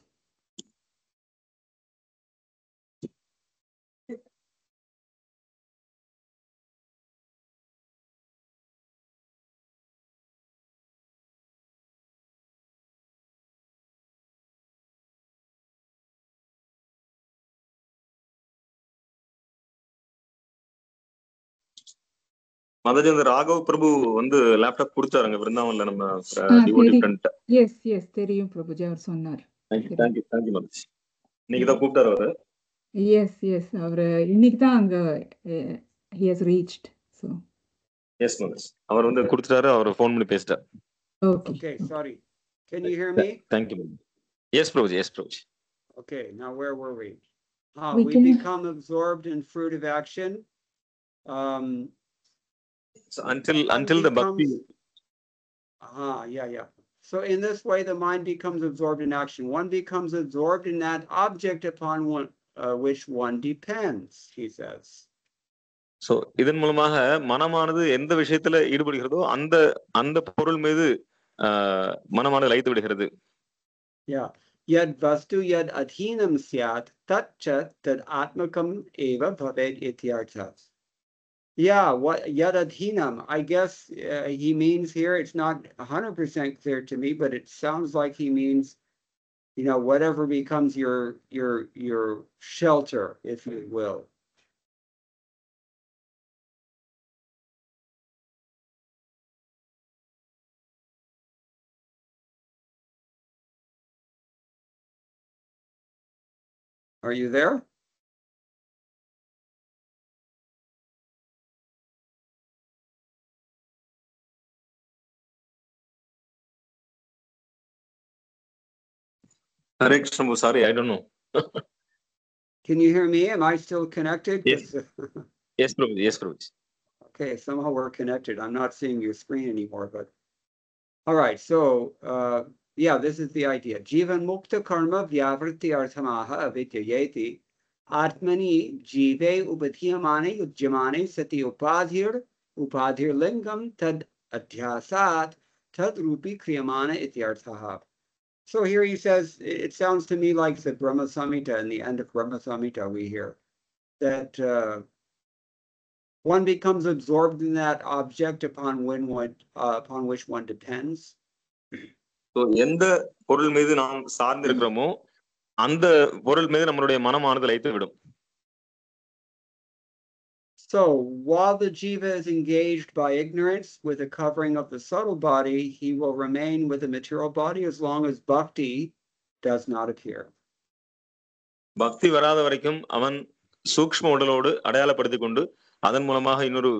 Mataji, அந்த ராகவ் பிரபு லேப்டாப் கொடுத்தாருங்க விருந்தாவன்ல நம்ம டிவோட்டி ஃப்ரெண்ட். எஸ் தெரியும் பிரபுஜி, அவர் சொன்னார். தேங்க்யூ மாதாஜி. இன்னைக்கு தான் கூப்பிட்டாரு அவரு. எஸ் அவர் இன்னைக்கு தான் அங்க he has reached. So yes Mataji, அவர் கொடுத்துட்டாரு. அவர் ஃபோன் பண்ணி பேசிட்டார். Okay, sorry. Can you hear me? Thank you. Yes, Prabhuji. Okay, now where were we? We We can- become absorbed in fruitive action. So until the bhakti. Yeah. So in this way, the mind becomes absorbed in action. One becomes absorbed in that object upon which one depends, he says. So இதன் மூலமாக மனமானது எந்த விஷயத்துல ஈடுபடுகிறதோ அந்த பொருள் மீது மனமானது லயித்து விடுகிறது. Yeah. Yad vastu yad adhinam syat tatcha tad atmakam eva bhavet ityarthas. Yeah, what yad adhinam? I guess he means here, it's not 100% clear to me, but it sounds like he means, whatever becomes your shelter, if you will. Are you there? Hare Krishna, sorry, I don't know. Can you hear me? Am I still connected? Yes. 'Cause, Yes, Prabhuji. Yes, Prabhuji. okay, somehow we're connected. I'm not seeing your screen anymore, but all right. So, yeah, this is the idea. Jivan mukta karma vyavritti arthamaha avidyayeti atmani jive ubadhyamane ujjamane sati upadhir lingam tad adhyasat tad rupi kriyamana ityarthaha. So here he says, it sounds to me like the Brahma Samhita, in the end of Brahma Samhita, we hear that one becomes absorbed in that object upon which one depends. So, எந்த பொருள் மீது நாம் சார்ந்து இருக்கிறோமோ அந்த பொருள் மீது நம்மளுடைய மனமானது லயித்து விடும். So while the jiva is engaged by ignorance with the covering of the subtle body, he will remain with the material body as long as bhakti does not appear. பக்தி வராத வரைக்கும் அவன் சூக்ஷ்ம உடலோடு அடையாளப்படுத்திக் கொண்டு அதன் மூலமாக இன்னொரு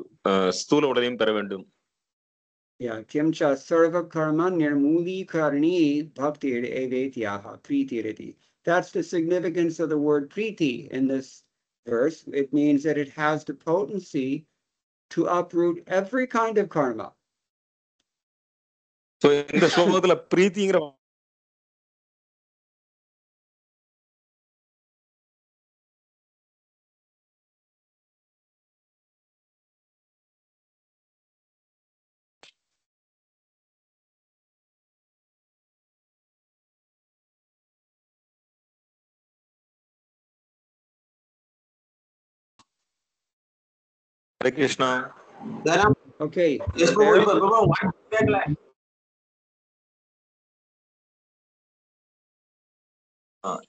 ஸ்தூல உடலையும் பெற வேண்டும். Yeah, kimcha sarva karma nirmuli karni bhaktir evetyaha pritiriti. That's the significance of the word priti in this verse. It means that it has the potency to uproot every kind of karma. So இந்த ஸ்லோகத்துல பிரீத்திங்கிற Hare Krishna. Okay. Yes,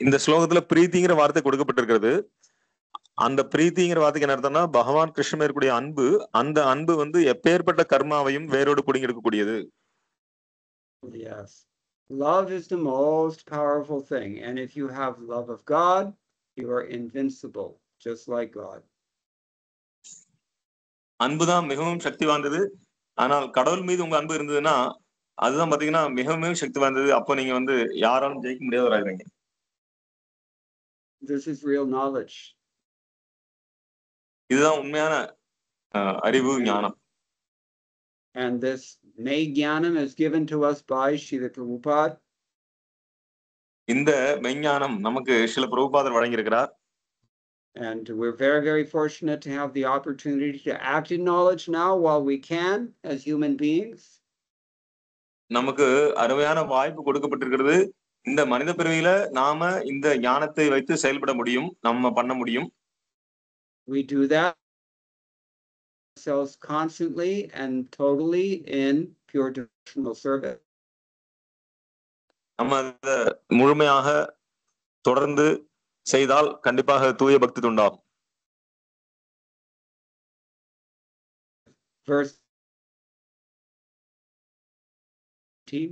இந்த ஸ்லோகத்துல பிரீத்திங்கிற வார்த்தை கொடுக்கப்பட்டிருக்கிறது. அந்த பிரீத்திங்கிற வார்த்தைக்கு என்ன அர்த்தம்னா பகவான் கிருஷ்ணன் இருக்கக்கூடிய அன்பு, அந்த அன்பு வந்து எப்பேற்பட்ட கர்மாவையும் வேரோடு பிடுங்கி எடுக்கக்கூடியது. Yes. Love is the most powerful thing. And if you have love of God, you are invincible, just like God. அன்புதான் மிகவும் சக்தி வாய்ந்தது. ஆனால் கடவுள் மீது உங்க அன்பு இருந்ததுன்னா அதுதான் பாத்தீங்கன்னா மிகவும் சக்தி வாய்ந்தது. அப்போ நீங்க வந்து யாராலும் ஜெயிக்க முடியாதவராகிறீங்க. This is real knowledge. இதுதான் உண்மையான அறிவு ஞானம். And this May Jnanam is given to us by Srila Prabhupada. இந்த மெய்ஞானம் நமக்கு ஸ்ரீல பிரபுபாதர் வழங்கியிருக்கிறார். And we're very, very fortunate to have the opportunity to act in knowledge now while we can as human beings. நமக்கு அருமையான வாய்ப்பு கொடுக்கப்பட்டிருக்கிறது. இந்த மனித பிறவியில நாம இந்த ஞானத்தை வைத்து செயல்பட முடியும், நம்ம பண்ண முடியும். We do that ourselves constantly and totally in pure devotional service. நம்ம அதை முழுமையாக தொடர்ந்து செய்தால் கண்டிப்பாக தூய பக்தி உண்டாகும். Verse 18.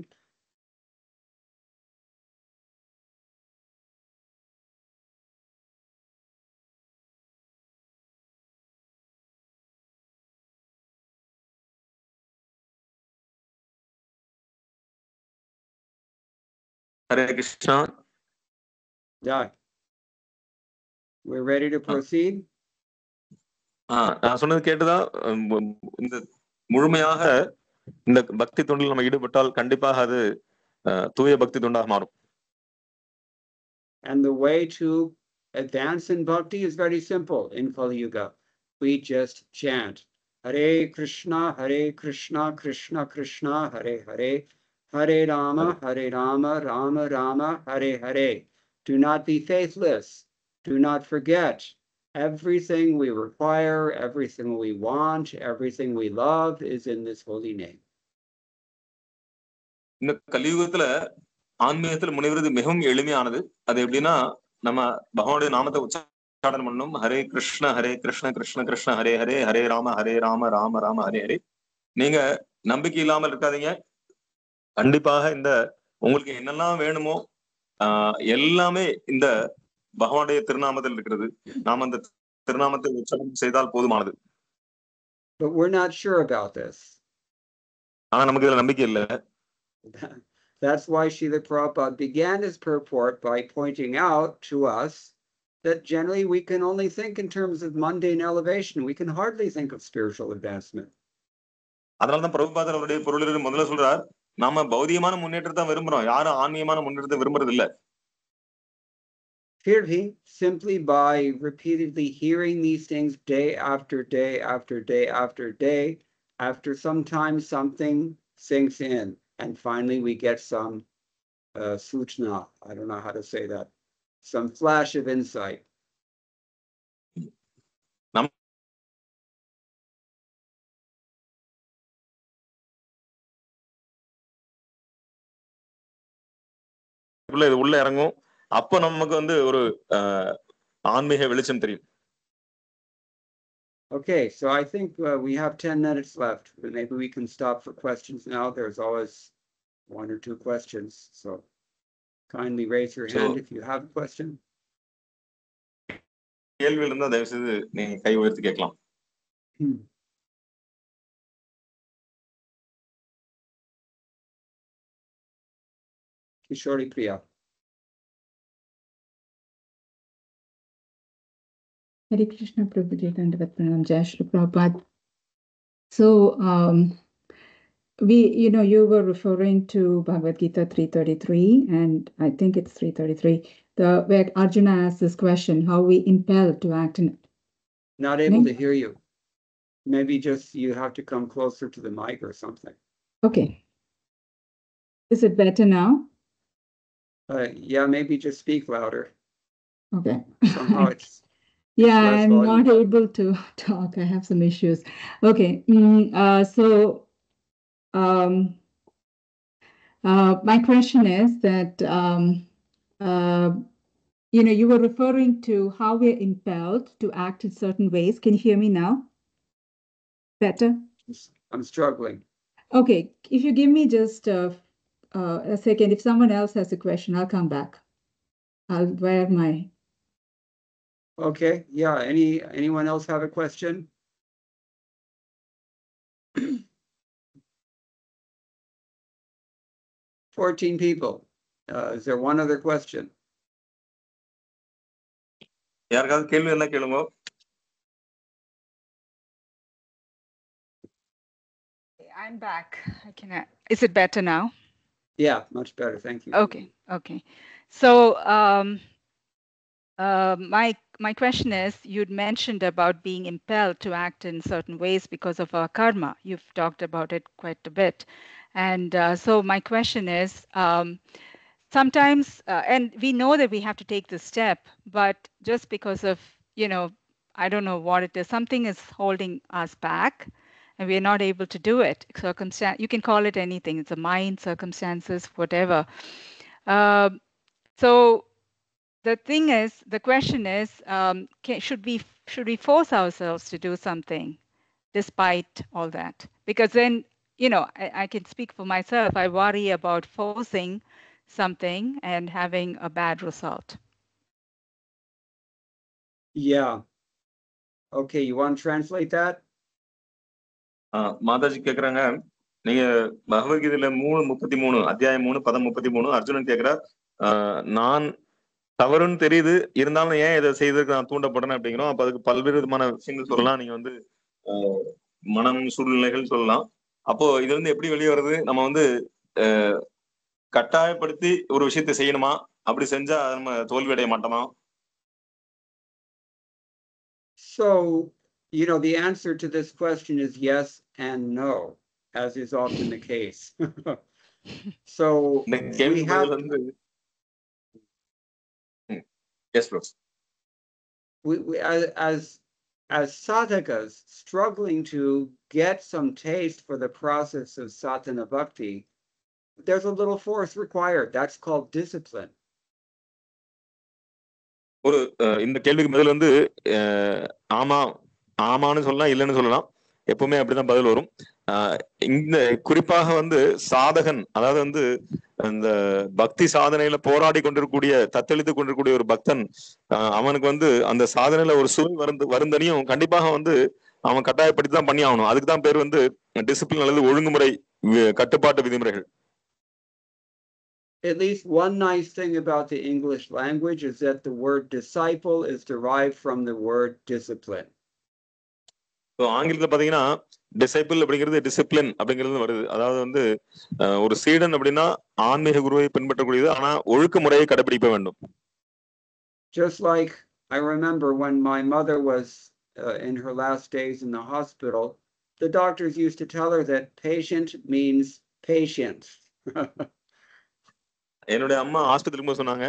Hare Krishna. Yeah. We're ready to proceed. நான் சொன்னது கேட்டுதான். இந்த முழுமையாக இந்த பக்தி தொண்டில் நம்ம ஈடுபட்டால் கண்டிப்பாக அது தூய பக்தி தொண்டாக மாறும். And the way to advance in bhakti is very simple in Kali Yuga. We just chant Hare Krishna, Krishna Krishna, Hare Hare, Hare Rama, Rama Rama, Hare Hare. Do not be faithless. Do not forget. Everything we require, everything we want, everything we love is in this holy name. இந்த கலியுகத்துல ஆன்மீகத்துல முனைவது மிகவும் எளிமையானது. அது எப்படின்னா நம்ம பகவானுடைய நாமத்தை உச்சாரணம் பண்ணணும். ஹரே கிருஷ்ண கிருஷ்ண கிருஷ்ண ஹரே ஹரே, ஹரே ராம ராம ராம ஹரே ஹரே. நீங்க நம்பிக்கை இல்லாமல் இருக்காதீங்க. கண்டிப்பாக இந்த உங்களுக்கு என்னெல்லாம் வேணுமோ எல்லாமே இந்த பகவானுடைய திருநாமத்தில் இருக்கிறது. நாம் அந்த திருநாமத்தை உச்சாரணம் செய்தால் போதுமானது. But we're not sure about this. ஆனா நமக்கு இதுல நம்பிக்கை இல்லை. That's why Srila Prabhupada began his purport by pointing out to us that generally we can only think in terms of mundane elevation. We can hardly think of spiritual advancement. அதனாலதான் பிரபுபாதர் அவருடைய பொருளில் முதல்ல சொல்றார், நாம பௌதிகமான முன்னேற்றத்தை விரும்புறோம், யாரும் ஆன்மீகமான முன்னேற்றத்தை விரும்புறது இல்ல. Clearly, simply by repeatedly hearing these things day after day after day after day, after some time something sinks in, and finally we get some suchna. I don't know how to say that. Some flash of insight. இது உள்ள இறங்கும், அப்ப நமக்கு வந்து ஒரு ஆன்மீக வெளிச்சம் தெரியும். Okay, so I think we have 10 minutes left. Maybe we can stop for questions now. There's always 1 or 2 questions. So kindly raise your hand if you have a question. கேள்வி இருந்தா தயவு செய்து நீங்க கை உயர்த்தி கேட்கலாம். Kishori Priya. Hare Krishna Prabhuji, Dandavat Pranam, Jai Shri Prabhupada. So, you were referring to Bhagavad Gita 333, and I think it's 333, where Arjuna asks this question, how we impelled to act in it. Not able to hear you. Maybe just you have to come closer to the mic or something. Okay. Is it better now? Yeah, maybe just speak louder. Okay. Somehow it's yeah, less I'm volume. not able to talk. I have some issues. Okay. My question is that, you were referring to how we're impelled to act in certain ways. Can you hear me now? Better? I'm struggling. Okay. If you give me just a second, if someone else has a question, I'll come back. I'll wear my... Okay. Yeah. Anyone else have a question? $14 people. Is there one other question? யாருக்காவது கேள்வி என்ன கேளுங்க. I'm back. Is it better now? Yeah, much better. Thank you. Okay. So my question is, you'd mentioned about being impelled to act in certain ways because of our karma. You've talked about it quite a bit. And so my question is, sometimes, and we know that we have to take this step, but just because of, I don't know what it is, something is holding us back and we're not able to do it. You can call it anything. It's a mind, circumstances, whatever. So the question is, should we force ourselves to do something despite all that? Because then, I can speak for myself. I worry about forcing something and having a bad result. Yeah. Okay, you want to translate that? Mataji கேக்குறாங்க, நீங்க பகவத்கீதையில 3:33 அத்தியாயம் 3 பதம் 33 அர்ஜுனன் கேக்குறார், நான் தவறுன்னு தெரியுது, இருந்தாலும் ஏன் இதை செய்ததுக்கு நான் தூண்டப்படுறேன் அப்படிங்கிறோம். அப்ப அதுக்கு பல்வேறு விதமான விஷயங்கள் சொல்லலாம். நீங்க வந்து மனம், சூழ்நிலைகள் சொல்லலாம். அப்போ இது வந்து எப்படி வெளியே வருது? நம்ம வந்து கட்டாயப்படுத்தி ஒரு விஷயத்தை செய்யணுமா? அப்படி செஞ்சா நம்ம தோல்வி அடைய மாட்டோமா? So, the answer to this question is yes and no, as is often the case. So we have yes, bro. We as sadhakas struggling to get some taste for the process of sadhana bhakti, there's a little force required. That's called discipline. ஒரு இந்த கேள்விக்கு பதில் வந்து ஆமான்னு சொல்லலாம், இல்லைன்னு சொல்லலாம். எப்பவுமே அப்படிதான் பதில் வரும். இந்த குறிப்பாக வந்து சாதகன், அதாவது வந்து இந்த பக்தி சாதனையில போராடி கொண்டிருக்கக்கூடிய, தத்தளித்து கொண்டிருக்கக்கூடிய ஒரு பக்தன், அவனுக்கு வந்து அந்த சாதனையில ஒரு சுவை வருந்தனையும் கண்டிப்பாக வந்து அவன் கட்டாயப்படுத்தி தான் பண்ணி ஆகணும். அதுக்குதான் பேர் வந்து டிசிப்ளின் அல்லது ஒழுங்குமுறை, கட்டுப்பாட்டு விதிமுறைகள். at least one nice thing about the English language is that the word disciple is derived from the word discipline. So ஆங்கிலத்தில் பார்த்தீங்கன்னா டிசைபிள் அப்படிங்கிறது டிசிப்ளின் அப்படிங்கிறது வருது. அதாவது வந்து ஒரு சீடன் அப்படின்னா ஆன்மீக குருவை பின்பற்றக்கூடியது, ஆனா ஒழுக்க முறையை கடைபிடிக்க வேண்டும். Just like I remember when my mother was in her last days in the hospital, the doctors used to tell her that patient means patience. என்னுடைய அம்மா ஆஸ்பத்திரிக்கு போது சொன்னாங்க,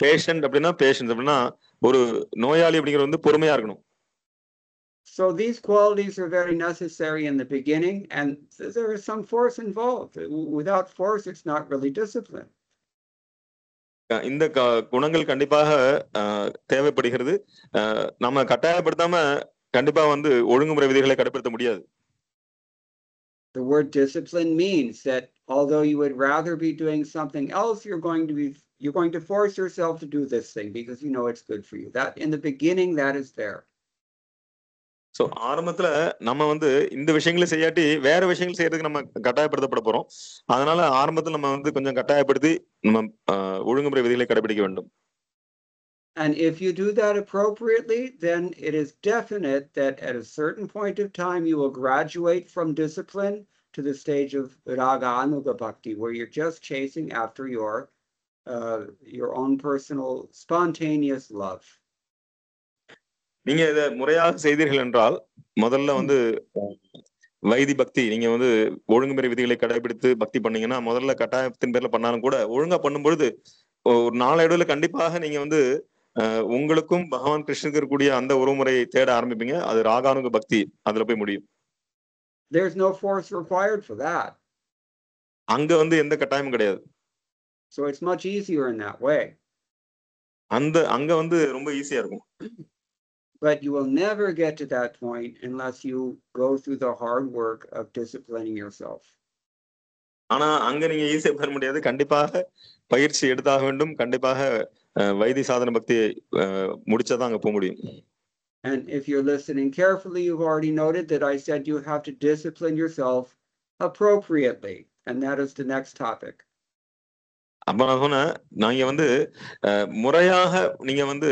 பேஷண்ட் அப்படின்னா பேஷன்ஸ் அப்படின்னா ஒரு நோயாளி அப்படிங்கிறது வந்து பொறுமையா இருக்கணும். So these qualities are very necessary in the beginning, and there is some force involved. Without force, it's not really discipline. இந்த குணங்கள் கண்டிப்பாக தேவைப்படுகிறது. நம்ம கட்டாயப்படுத்தாம கண்டிப்பா வந்து ஒழுங்குமுறை விதிகளை கடைபிடிக்க முடியாது. The word discipline means that although you would rather be doing something else, you're going to force yourself to do this thing because you know it's good for you. That in the beginning, that is there. So ஆரம்பத்துல நம்ம வந்து இந்த விஷயங்களை செய்யாட்டி வேற விஷயங்கள் செய்யறதுக்கு நம்ம கட்டாயப்படுத்தப்பட போறோம். அதனால ஆரம்பத்துல நம்ம வந்து கொஞ்சம் கட்டாயப்படுத்தி நம்ம ஒழுங்குமுறை விதிகளை கடைபிடிக்க வேண்டும். And if you do that appropriately, then it is definite that at a certain point of time, you will graduate from discipline to the stage of Raga Anuga Bhakti, where you're just chasing after your own personal spontaneous love. நீங்க இதை முறையாக செய்தீர்கள் என்றால் முதல்ல வந்து why this பக்தி, நீங்க வந்து ஒழுங்குமுறை விதிகளை கடைபிடித்து பக்தி பண்ணீங்கன்னா முதல்ல கட்டாயத்தின் பேர்ல பண்ணாலும் கூட ஒழுங்கா பண்ணும்பொழுது ஒரு நாளடைவுல கண்டிப்பாக நீங்க வந்து உங்களுக்கும் பகவான் கிருஷ்ணனுக்கு இருக்கக்கூடிய அந்த உறவுமுறையை தேட ஆரம்பிப்பீங்க. அது ராகானுக பக்தி, அதுல போய் முடியும். There's no force required for that. அங்க வந்து எந்த கட்டாயமும் கிடையாது. So it's much easier in that way. அங்க வந்து ரொம்ப ஈஸியா இருக்கும். But you will never get to that point unless you go through the hard work of disciplining yourself. ஆனா அங்க நீங்க ஈஸியா பெற முடியாது. கண்டிப்பாக பயிற்சி எடுத்தாக வேண்டும். கண்டிப்பாக வைதி சாதன பக்தியை முடிச்சாதான் அங்க போக முடியும். And if you're listening carefully, you've already noted that I said you have to discipline yourself appropriately, and that is the next topic. அப்ப நான் சொன்னேன், நீங்க வந்து முறையாக நீங்க வந்து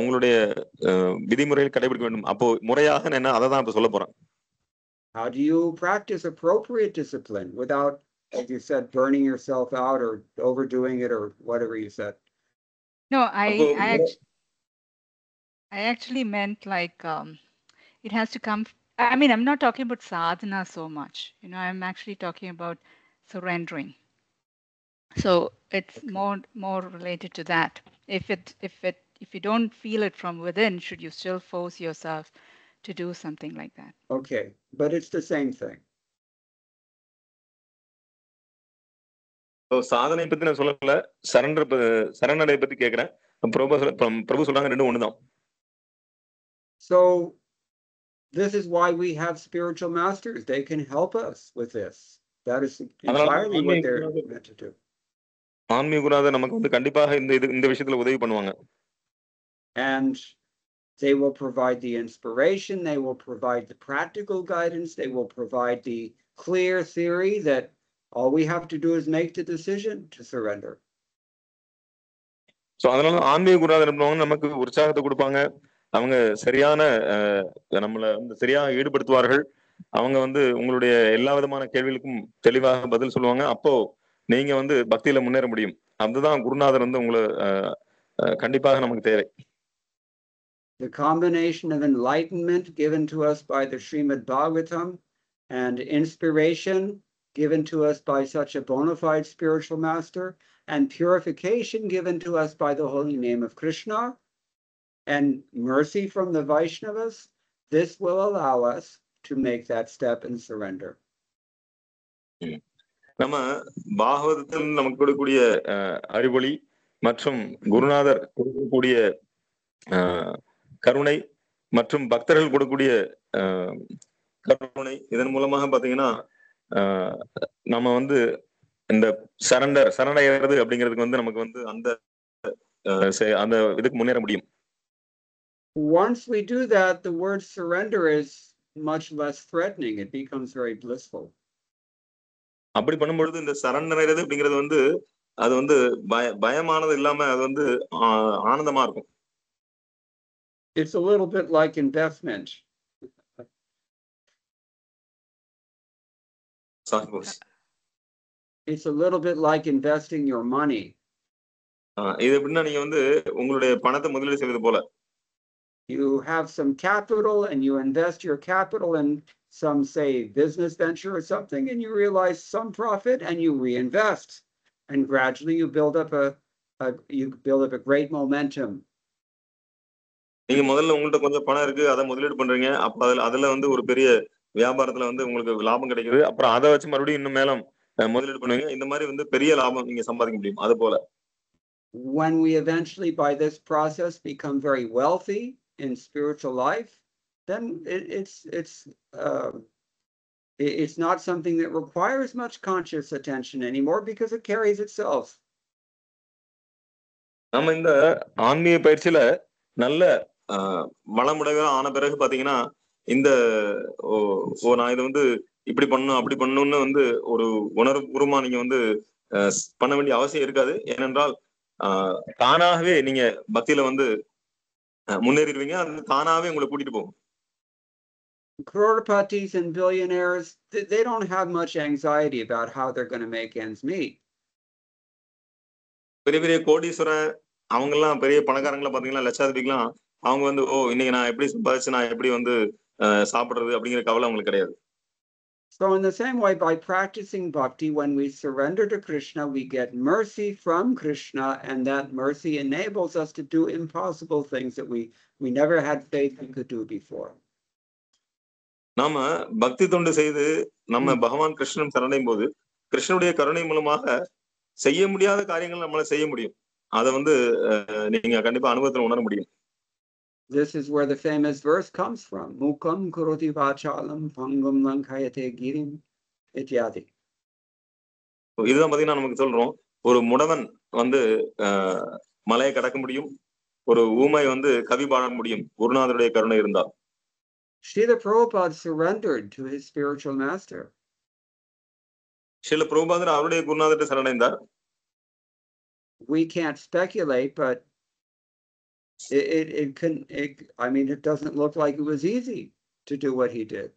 உங்களுடைய விதிமுறைகள் கடைபிடிக்க வேண்டும். அப்போ முறையாக என்ன அதை தான் இப்ப சொல்ல போறேன். How do you practice appropriate discipline without, as you said, burning yourself out or overdoing it or whatever you said? No, I actually meant like it has to come. I mean, I'm not talking about sadhana so much. I'm actually talking about surrendering. So it's more related to that. If you don't feel it from within, should you still force yourself to do something like that? Okay, but it's the same thing. சாதனை பத்தி நான் சொல்லல, சரணடை பத்தி கேக்குறேன். பிரபு சொல்றாங்க ரெண்டும் ஒண்ணுதான். So this is why we have spiritual masters. They can help us with this. That is entirely what they're meant to do. ஆன்மீக குருநாதர் நமக்கு வந்து கண்டிப்பாக இந்த விஷயத்துல உதவி பண்ணுவாங்க. And they will provide the inspiration, they will provide the practical guidance, they will provide the clear theory that all we have to do is make the decision to surrender. So அதனால ஆன்மீக குருநாதர் நமக்கு உற்சாகத்தை கொடுப்பாங்க. அவங்க சரியான நம்மளை வந்து சரியாக ஈடுபடுத்துவார்கள். அவங்க வந்து உங்களுடைய எல்லா விதமான கேள்விகளுக்கும் தெளிவாக பதில் சொல்லுவாங்க. அப்போ நீங்க வந்து பக்தியில முன்னேற முடியும். அதுதான் குருநாதர் வந்து உங்களை கண்டிப்பாக நமக்கு தேவை. The combination of enlightenment given to us by the Srimad Bhagavatam and inspiration given to us by such a bona fide spiritual master and purification given to us by the holy name of Krishna and mercy from the Vaishnavas, this will allow us to make that step and surrender. நம்ம பாகவதத்தில் நமக்கு கொடுக்கக்கூடிய அறிவொளி மற்றும் குருநாதர் கொடுக்கக்கூடிய கருணை மற்றும் பக்தர்கள் கொடுக்கக்கூடிய கருணை, இதன் மூலமாக பாத்தீங்கன்னா நம்ம வந்து இந்த சரணடைகிறது அப்படிங்கிறதுக்கு வந்து நமக்கு வந்து அந்த இதுக்கு முன்னேற முடியும். Once we do that, the word surrender is much less threatening. It becomes very blissful. அப்படி பண்ணும்பொழுது இந்த சரணடைறது அப்படிங்கிறது வந்து அது வந்து பயமானது இல்லாம அது வந்து ஆனந்தமா இருக்கும். It's a little bit like investment. It's a little bit like investing your money. இது எப்படின்னா நீங்க வந்து உங்களுடைய பணத்தை முதலீடு செய்வது போல. You have some capital and you invest your capital in some, say, business venture or something, and you realize some profit and you reinvest, and gradually you build up a great momentum. நீங்க முதல்ல உங்கள்ட்ட கொஞ்சம் பணம் இருக்கு, அதை முதலீடு பண்றீங்க. அப்ப அதுல வந்து ஒரு பெரிய வியாபாரத்துல வந்து உங்களுக்கு லாபம் கிடைக்குது. அப்புறம் அதை வச்சு மறுபடியும் இன்னும் மேலும் முதலீடு பண்ணுவீங்க. இந்த மாதிரி வந்து பெரிய லாபம் நீங்க சம்பாதிக்க முடியும். அது போல. When we eventually, by this process, become very wealthy in spiritual life, then it's not something that requires much conscious attention anymore because it carries itself. நம்ம இந்த ஆன்மீக பயிற்சியில நல்ல வளமுடையவா ஆன பிறகு பாத்தீங்கன்னா இந்த நான் இதை வந்து இப்படி பண்ணணும் அப்படி பண்ணணும்னு வந்து ஒரு உணர்வுபூர்வமா நீங்க வந்து பண்ண வேண்டிய அவசியம் இருக்காது. ஏனென்றால் தானாகவே நீங்க பக்தியில வந்து முன்னேறிடுவீங்க. அது தானாகவே உங்களை கூட்டிட்டு போகும். Croropatis and billionaires, they don't have much anxiety about how they're going to make ends meet. பெரிய பெரிய கோடீஸ்வரன் அவங்க எல்லாம் பெரிய பணக்காரங்களை பாத்தீங்கன்னா லட்சாதிபதிக்கலாம் அவங்க வந்து இன்னைக்கு நான் எப்படி சம்பாதிச்சு நான் எப்படி வந்து சாப்பிடுறது அப்படிங்கிற கவலை அவங்களுக்கு கிடையாது. So in the same way, by practicing bhakti, when we surrender to Krishna, we get mercy from Krishna, and that mercy enables us to do impossible things that we never had faith we could do before. நாம பக்தி தொண்டு செய்து நம்ம பகவான் கிருஷ்ணன் சரணடையும் போது கிருஷ்ணனுடைய கருணை மூலமாக செய்ய முடியாத காரியங்கள் நம்மளால செய்ய முடியும். அதை வந்து நீங்க கண்டிப்பா அனுபவத்துல உணர முடியும். This is where the famous verse comes from. Mukam karoti vachalam pangam lankayate girim ityadi. இதுதான் பாத்தீங்கன்னா நமக்கு சொல்றோம், ஒரு முடவன் வந்து மலையை கடக்க முடியும், ஒரு ஊமை வந்து கவி பாட முடியும் குருநாதருடைய கருணை இருந்தால். Srila Prabhupada surrendered to his spiritual master. Srila பிரபுபாதர் அவருடைய குருநாதரை சரணடைந்தார். We can't speculate, but it doesn't look like it was easy to do what he did.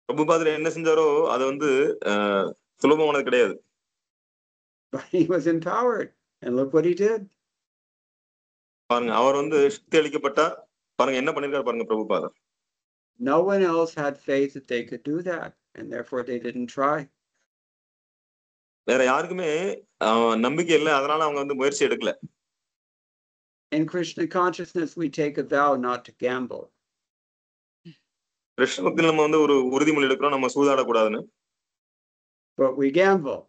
பிரபுபாதர் என்ன செஞ்சாரோ அது வந்து சுலபமானது கிடையாது. But he was empowered, and look what he did. பாருங்க, அவர் வந்து சக்தி அளிக்கப்பட்டார். பாருங்க என்ன பண்ணிருக்காரு பாருங்க பிரபுபாதர். No one else had faith that they could do that, and therefore they didn't try. வேற யாருக்குமே நம்பிக்கை இல்லை, அதனால அவங்க வந்து முயற்சி எடுக்கல. In Krishna consciousness, we take a vow not to gamble. Krishna பக்தியில நம்ம வந்து ஒரு உறுதிமொழி எடுக்கிறோம், நம்ம சூதாடக்கூடாதுன்னு. But we gamble.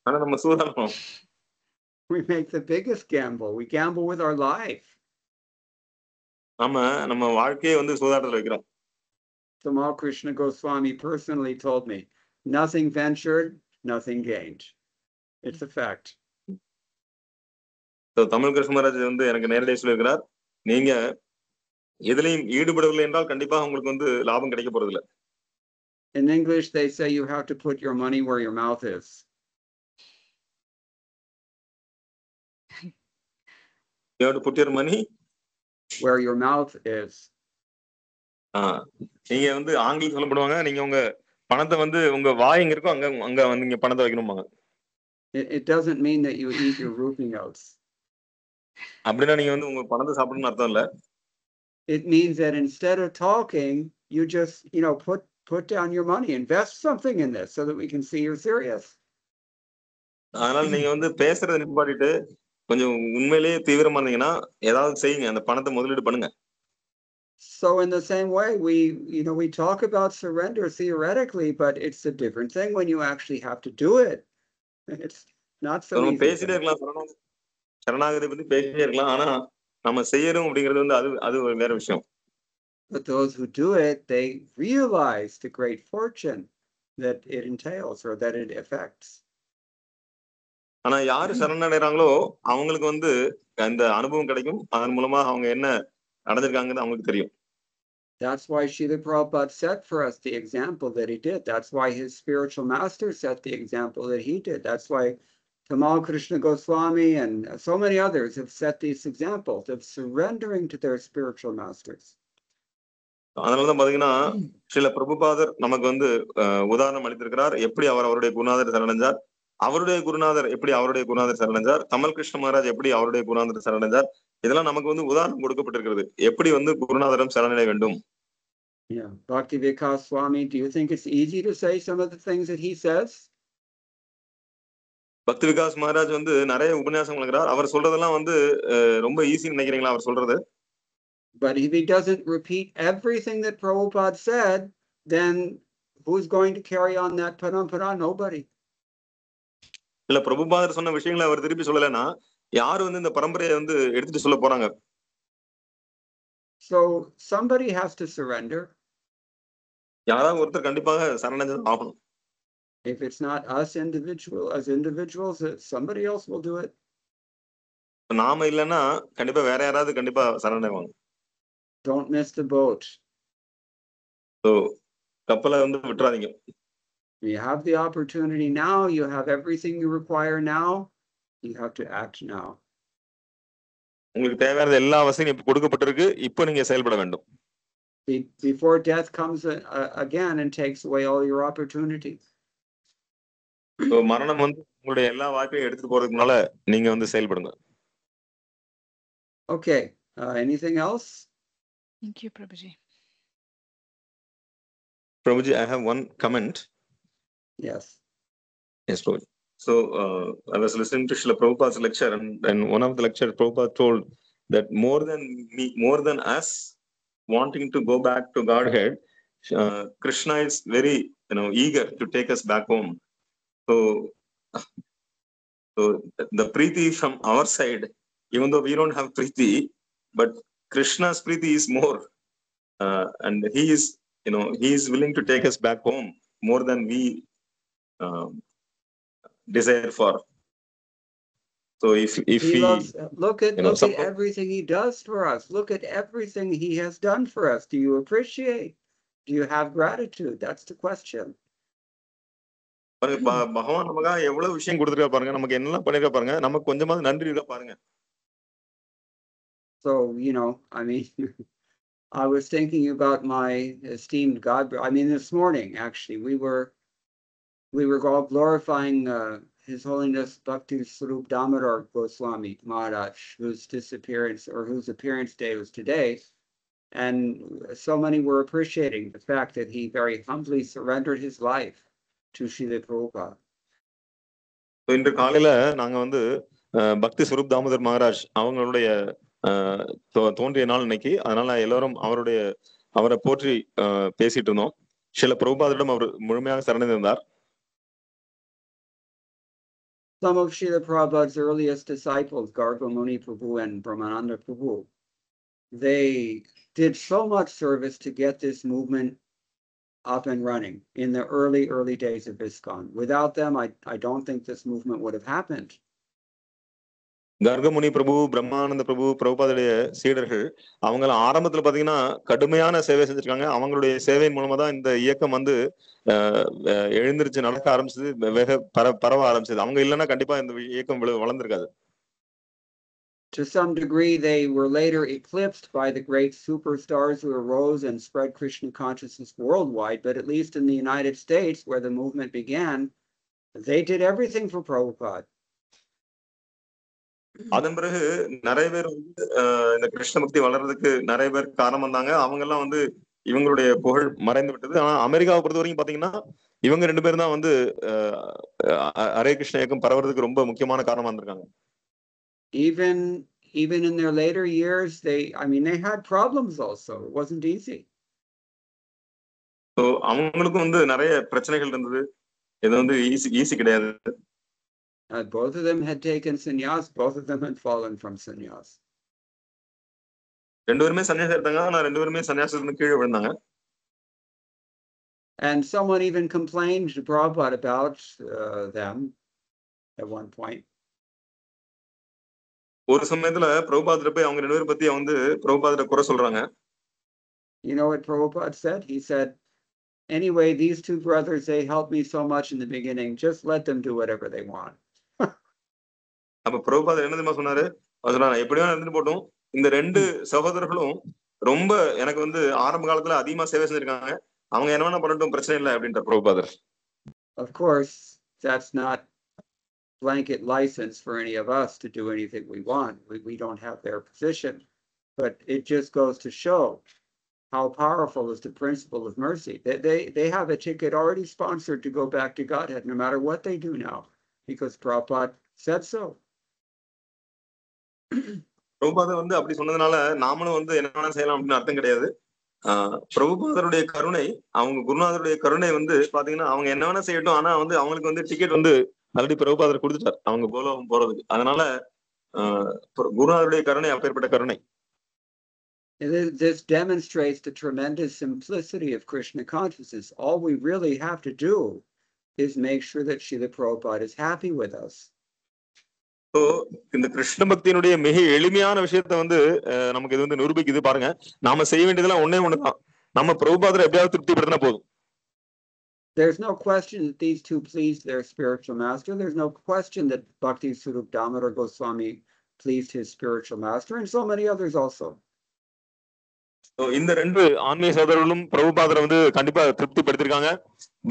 ஆனா நம்ம சூதாடுறோம். We make the biggest gamble. We gamble with our life. நம்ம வாழ்க்கையை வந்து சூதாட்டத்துல வைக்கிறோம். Tamal Krishna Goswami personally told me, nothing ventured, nothing gained. It's a fact. Tamil Krishnaraj வந்து எனக்கு நேரடியாக சொல்லியிருக்கிறார், நீங்க எதுலையும் ஈடுபடவில்லை என்றால் கண்டிப்பா உங்களுக்கு வந்து லாபம் கிடைக்க போறதில்லை. In English, they say you have to put your money where your mouth is. You have to put your money where your mouth is. நீங்க வந்து ஆங்கிலம் சொல்லப்படுவாங்க, நீங்க உங்க பணத்தை வந்து உங்க வாய் எங்க இருக்கோ அங்க வந்து நீங்க பணத்தை வைக்கணும்பாங்க. It doesn't mean that you eat your rupee notes. அப்படின்னா நீங்க வந்து உங்க பணத்தை சாப்பிடணும்னு அர்த்தம் இல்ல. It means that instead of talking, you just, put down your money, invest something in this so that we can see you're serious. அதனால நீங்க வந்து பேசுறதை நிப்பாட்டிட்டு கொஞ்சம் உண்மையிலேயே தீவிரமா இருந்தீங்கன்னா ஏதாவது செய்யுங்க, அந்த பணத்தை முதலீடு பண்ணுங்க. So in the same way, we talk about surrender theoretically, but it's a different thing when you actually have to do it. It's not so easy. பேசிட்டே இருக்கலாம், சரணாகதி பத்தி பேசிட்டே இருக்கலாம், ஆனா நம்ம செய்யறோம் அப்படிங்கிறது வந்து அது வேற விஷயம். But those who do it, they realize the great fortune that it entails or that it affects. ஆனா யாரு சரணடைறாங்களோ அவங்களுக்கு வந்து அந்த அனுபவம் கிடைக்கும், அதன் மூலமா அவங்க என்ன அடைஞ்சிருக்காங்கன்னு அவங்களுக்கு தெரியும். That's why Srila Prabhupada set for us the example that he did. That's why his spiritual master set the example that he did. That's why Tamal Krishna Goswami and so many others have set these examples of surrendering to their spiritual masters. அதனாலதான் பாத்தீங்கன்னா சில பிரபுபாதர் நமக்கு வந்து உதாரணம் அளித்திருக்கிறார். எப்படி அவர் அவருடைய குருநாதர் சரணடைஞ்சார், அவருடைய குருநாதர் எப்படி அவருடைய குருநாதர் சரணடைஞ்சார், கமல் கிருஷ்ண மகாராஜ் எப்படி அவருடைய குருநாதர் சரணடைஞ்சார், இதெல்லாம் நமக்கு வந்து உதாரணம் கொடுக்கப்பட்டிருக்கிறது எப்படி வந்து குருநாதரம் சரணடைய வேண்டும். Yeah, Bhakti Vikas Swami, do you think it's easy to say some of the things that he says? பக்தி விகாஸ் மகாராஜ் வந்து நிறைய உபன்யாசம் வழங்குறார். அவர் சொல்றதெல்லாம் வந்து ரொம்ப ஈஸின்னு நினைக்கிறீங்களா அவர் சொல்றது? But if he doesn't repeat everything that Prabhupada said, then who's going to carry on that parampara? Nobody. இல்ல பிரபுபாதர் சொன்ன விஷயங்களை அவர் திருப்பி சொல்லலைன்னா யாரு வந்து இந்த பரம்பரையை வந்து எடுத்துட்டு சொல்ல போறாங்க? So somebody has to surrender. யாராவது ஒருத்தர் கண்டிப்பாக சரணடைஞ்சு ஆகணும். If it's not us as individuals, somebody else will do it. நாம இல்லைன்னா கண்டிப்பா வேற யாராவது கண்டிப்பா சரணடைவாங்க. Don't miss the boat. So கப்பலை வந்து விட்டுறாதீங்க. You have the opportunity now. You have everything you require now. You have to act now. உங்களுக்கு தேவையான எல்லா வசதியும் இப்ப கொடுக்கப்பட்டிருக்கு. இப்போ நீங்க செயல்பட வேண்டும். Before death comes again and takes away all your opportunities. So மரணம் வந்து உங்களுடைய எல்லா வாய்ப்பையும் எடுத்துட்டு போறதுக்கு முன்னால நீங்க வந்து செயல்படுங்க. Okay. Anything else? Thank you, Prabhuji. Prabhuji, I have one comment. Yes. Yes, Prabhuji. So I was listening to Srila Prabhupada's lecture, and one of the lectures Prabhupada told that more than us wanting to go back to Godhead, Krishna is very eager to take us back home. So the preeti from our side, even though we don't have preeti, but Krishna's preeti is more, and he is willing to take us back home more than we desire for. So if he we loves, look at everything he does for us. Look at everything he has done for us. Do you appreciate? Do you have gratitude? That's the question. பகவான் நமக்காக எவ்வளவு விஷயம் கொடுத்துருக்கா பாருங்க, நமக்கு என்னெல்லாம் பண்ணிருக்கா பாருங்க, நமக்கு கொஞ்சமாவது நன்றி இருக்கா பாருங்க. So I mean, I was thinking about my esteemed God. I mean, this morning actually we were all glorifying His Holiness Bhakti Swarup Damodar Goswami Maharaj, whose appearance day was today, and so many were appreciating the fact that he very humbly surrendered his life to Srila Prabhupada. இன்று காலையில நாங்க வந்து பக்தி ஸ்வரூப் தாமோதர் மகாராஜ் அவங்களுடைய தோன்றிய நாள் இன்னைக்கு. அதனால எல்லாரும் அவரை போற்றி பேசிட்டு இருந்தோம். சில பிரபுபாதரிடம் அவர் முழுமையாக சரணடைந்தார். Some of Srila Prabhupada's earliest disciples, Garga Muni Prabhu and Brahmananda Prabhu, they did so much service to get this movement up and running in the early days of ISKCON. Without them, I don't think this movement would have happened. கர்கமுனி பிரபு, பிரம்மானந்த பிரபு, பிரபுபாதுடைய சீடர்கள் அவங்க ஆரம்பத்துல பாத்தீங்கன்னா கடுமையான சேவை செஞ்சிருக்காங்க. அவங்களுடைய சேவையின் மூலமா தான் இந்த இயக்கம் வந்து எழுந்திருச்சு நடக்க ஆரம்பிச்சது, வெக பரவ ஆரம்பிச்சது. அவங்க இல்லைன்னா கண்டிப்பா இந்த இயக்கம் வளர்ந்திருக்காது. To some degree, they were later eclipsed by the great superstars who arose and spread Krishna consciousness worldwide. But at least in the United States, where the movement began, they did everything for Prabhupada. அதன் பிறகு நிறைய பேர் வந்து இந்த கிருஷ்ண பக்தி வளர்றதுக்கு நிறைய பேர் காரணம் வந்தாங்க. அவங்க எல்லாம் வந்து இவங்களுடைய புகழ் மறைந்து விட்டது. ஆனா அமெரிக்காவை பொறுத்த வரைக்கும் பாத்தீங்கன்னா இவங்க 2 பேரும் தான் வந்து ஹரே கிருஷ்ண இயக்கம் பரவுறதுக்கு ரொம்ப முக்கியமான காரணமா இருந்திருக்காங்க. Even in their later years, they had problems also. It wasn't easy. So அவங்களுக்கும் வந்து நிறைய பிரச்சனைகள் இருந்தது. இது வந்து ஈஸி கிடையாது. Both of them had taken sannyas. Both of them had fallen from sannyas. 2 பேருமே சன்னியாசி எடுத்தாங்க. ஆனா 2 பேருமே சன்னியாசத்துல கீழே விழுந்தாங்க. And someone even complained to Prabhupada about them at one point. ஒரு சமயத்துல பிரபுபாதரை போய் அவங்க 2 பேரை பத்தி வந்து பிரபுபாதரை குறை சொல்றாங்க. You know what Prabhupada said? He said, anyway, these two brothers, they helped me so much in the beginning. Just let them do whatever they want. அப்ப பிரபுபாதர் என்ன தெரியுமா சொன்னாரு? அவர் சொன்னாரு, எப்படியோ இருந்துட்டு போட்டும், இந்த ரெண்டு சகோதரர்களும் ரொம்ப எனக்கு வந்து ஆரம்ப காலத்துல அதிகமா சேவை செஞ்சிருக்காங்க. அவங்க என்ன வேணா பண்ணட்டும், பிரச்சனை இல்லை அப்படின்ற பிரபுபாதர். Of course, that's not blanket license for any of us to do anything we want. We don't have their position, but it just goes to show how powerful is the principle of mercy. They have a ticket already sponsored to go back to Godhead, no matter what they do now, because Prabhupada said so. பிரபுபாதர் வந்து அப்படி சொன்னதுனால நாமளும் வந்து என்ன வேணா செய்யலாம் அப்படின்னு அர்த்தம் கிடையாது. பிரபுபாதருடைய கருணை, அவங்க குருநாதருடைய கருணை வந்து பாத்தீங்கன்னா அவங்க என்ன வேணா செய்யட்டும், ஆனா வந்து அவங்களுக்கு வந்து டிக்கெட் வந்து ஆல்ரெடி பிரபுபாதர் கொடுத்துட்டார் அவங்க கோலோகம் போறதுக்கு. அதனால குருநாதருடைய கருணை அப்பேற்பட்ட கருணை. This demonstrates the tremendous simplicity of Krishna consciousness. All we really have to do is make sure that Srila Prabhupada is happy with us. So, இந்த கிருஷ்ண பக்தியினுடைய மிக எளிமையான விஷயத்த வந்து நமக்கு இது வந்து நிரூபிக்குது பாருங்க. நாம செய்ய வேண்டியதெல்லாம் ஒன்னே ஒண்ணுதான், நம்ம பிரபுபாதரை எப்படியாவது திருப்திப்படுத்தினா போதும். There's no question that these two pleased their spiritual master. There's no question that Bhakti Swarup Damodar Goswami pleased his spiritual master, and so many others also. இந்த ரெண்டு ஆன்மீக சகோதரர்களும் பிரபுபாதரை வந்து கண்டிப்பா திருப்திப்படுத்திருக்காங்க.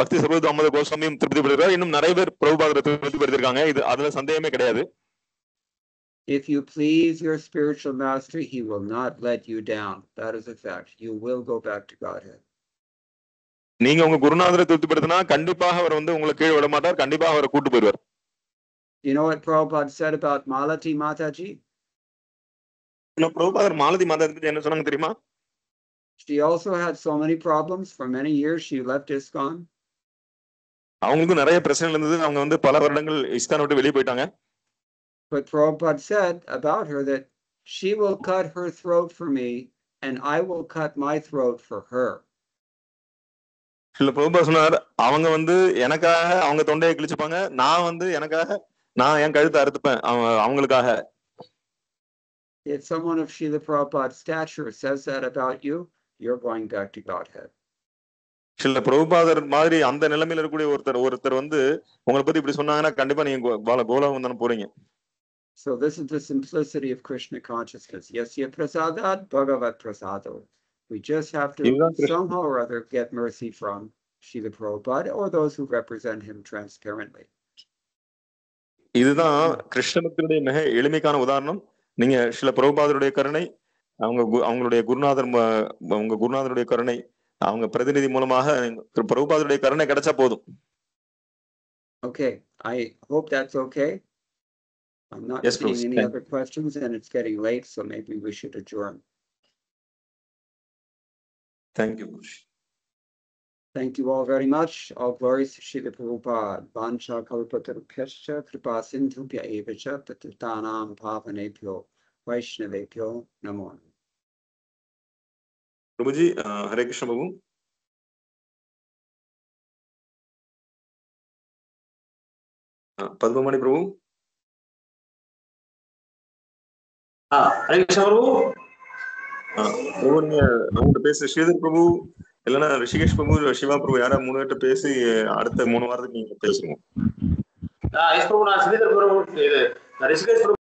பக்தி ஸ்வரூப் தாமோதர் கோஸ்வாமியும் திருப்திப்படுத்திருக்காரு. இன்னும் நிறைய பேர் பிரபுபாதரை திருப்திப்படுத்திருக்காங்க. இது அதுல சந்தேகமே கிடையாது. If you please your spiritual master, he will not let you down. That is a fact. You will go back to Godhead. நீங்க உங்க குருநாதரை திருப்திப்படுத்தினா கண்டிப்பாக அவர் வந்து உங்களை கீழே விட மாட்டார், கண்டிப்பாக அவரை கூட்டு போயிடுவார். You know what Prabhupada said about Malati Mataji? பிரபுபாதர் மாலதி மாதாஜி என்ன சொன்னாங்க தெரியுமா? She also had so many problems. For many years, she left ISKCON. அவங்களுக்கும் நிறைய பிரச்சனை இருந்தது. அவங்க வந்து பல வருடங்கள் இஸ்கான் விட்டு வெளியே போயிட்டாங்க. But Prabhupada said about her that she will cut her throat for me and I will cut my throat for her. இல்ல பிரபுபாதர் சொன்னார், அவங்க வந்து எனக்காக அவங்க தொண்டையை கிழிச்சுப்பாங்க, நான் வந்து எனக்காக நான் என் கழுத்தை அறுத்துப்பேன் அவங்களுக்காக. If someone of Srila Prabhupada's stature says that about you, you're going back to Godhead. இல்ல பிரபுபாதர் மாதிரி அந்த நிலைமையில இருக்கக்கூடிய ஒருத்தர் வந்து உங்களை பத்தி இப்படி சொன்னாங்கன்னா கண்டிப்பா நீங்க கோலோகம் தானே போறீங்க. So this is the simplicity of Krishna consciousness. Yasya prasadat bhagavat prasado. We just have to somehow or other get mercy from Srila Prabhupada or those who represent him transparently. இதுதான் கிருஷ்ண பக்தியுடைய மிக எளிமைக்கான உதாரணம். நீங்க ஸ்ரீல பிரபுபாதருடைய கருணை, அவங்களுடைய குருநாதருடைய கருணை, அவங்க பிரதிநிதி மூலமாக பிரபுபாதருடைய கருணை கிடைச்சா போதும். Okay, I hope that's okay. I'm not seeing any other questions and it's getting late, so maybe we should adjourn. Thank you. Thank you all very much. All glories to Srila Prabhupada. Vancha kalpatarupyascha kripa sindhubhya evacha patitanam pavanebhyo vaishnavebhyo namo. Prabhuji, Hare Krishna Prabhu. Padmamani Prabhu. Hare Krishna Prabhu. பிரபு நீங்க அவங்ககிட்ட பேச ஸ்ரீதர் பிரபு இல்லைன்னா ரிஷிகேஷ் பிரபு, சிவா பிரபு யாரா 3 பேர்கிட்ட பேசி அடுத்த 3 வாரத்துக்கு நீங்க பேசுங்க. பிரபு நான் ஸ்ரீதர் பிரபு இது ரிஷிகேஷ் பிரபு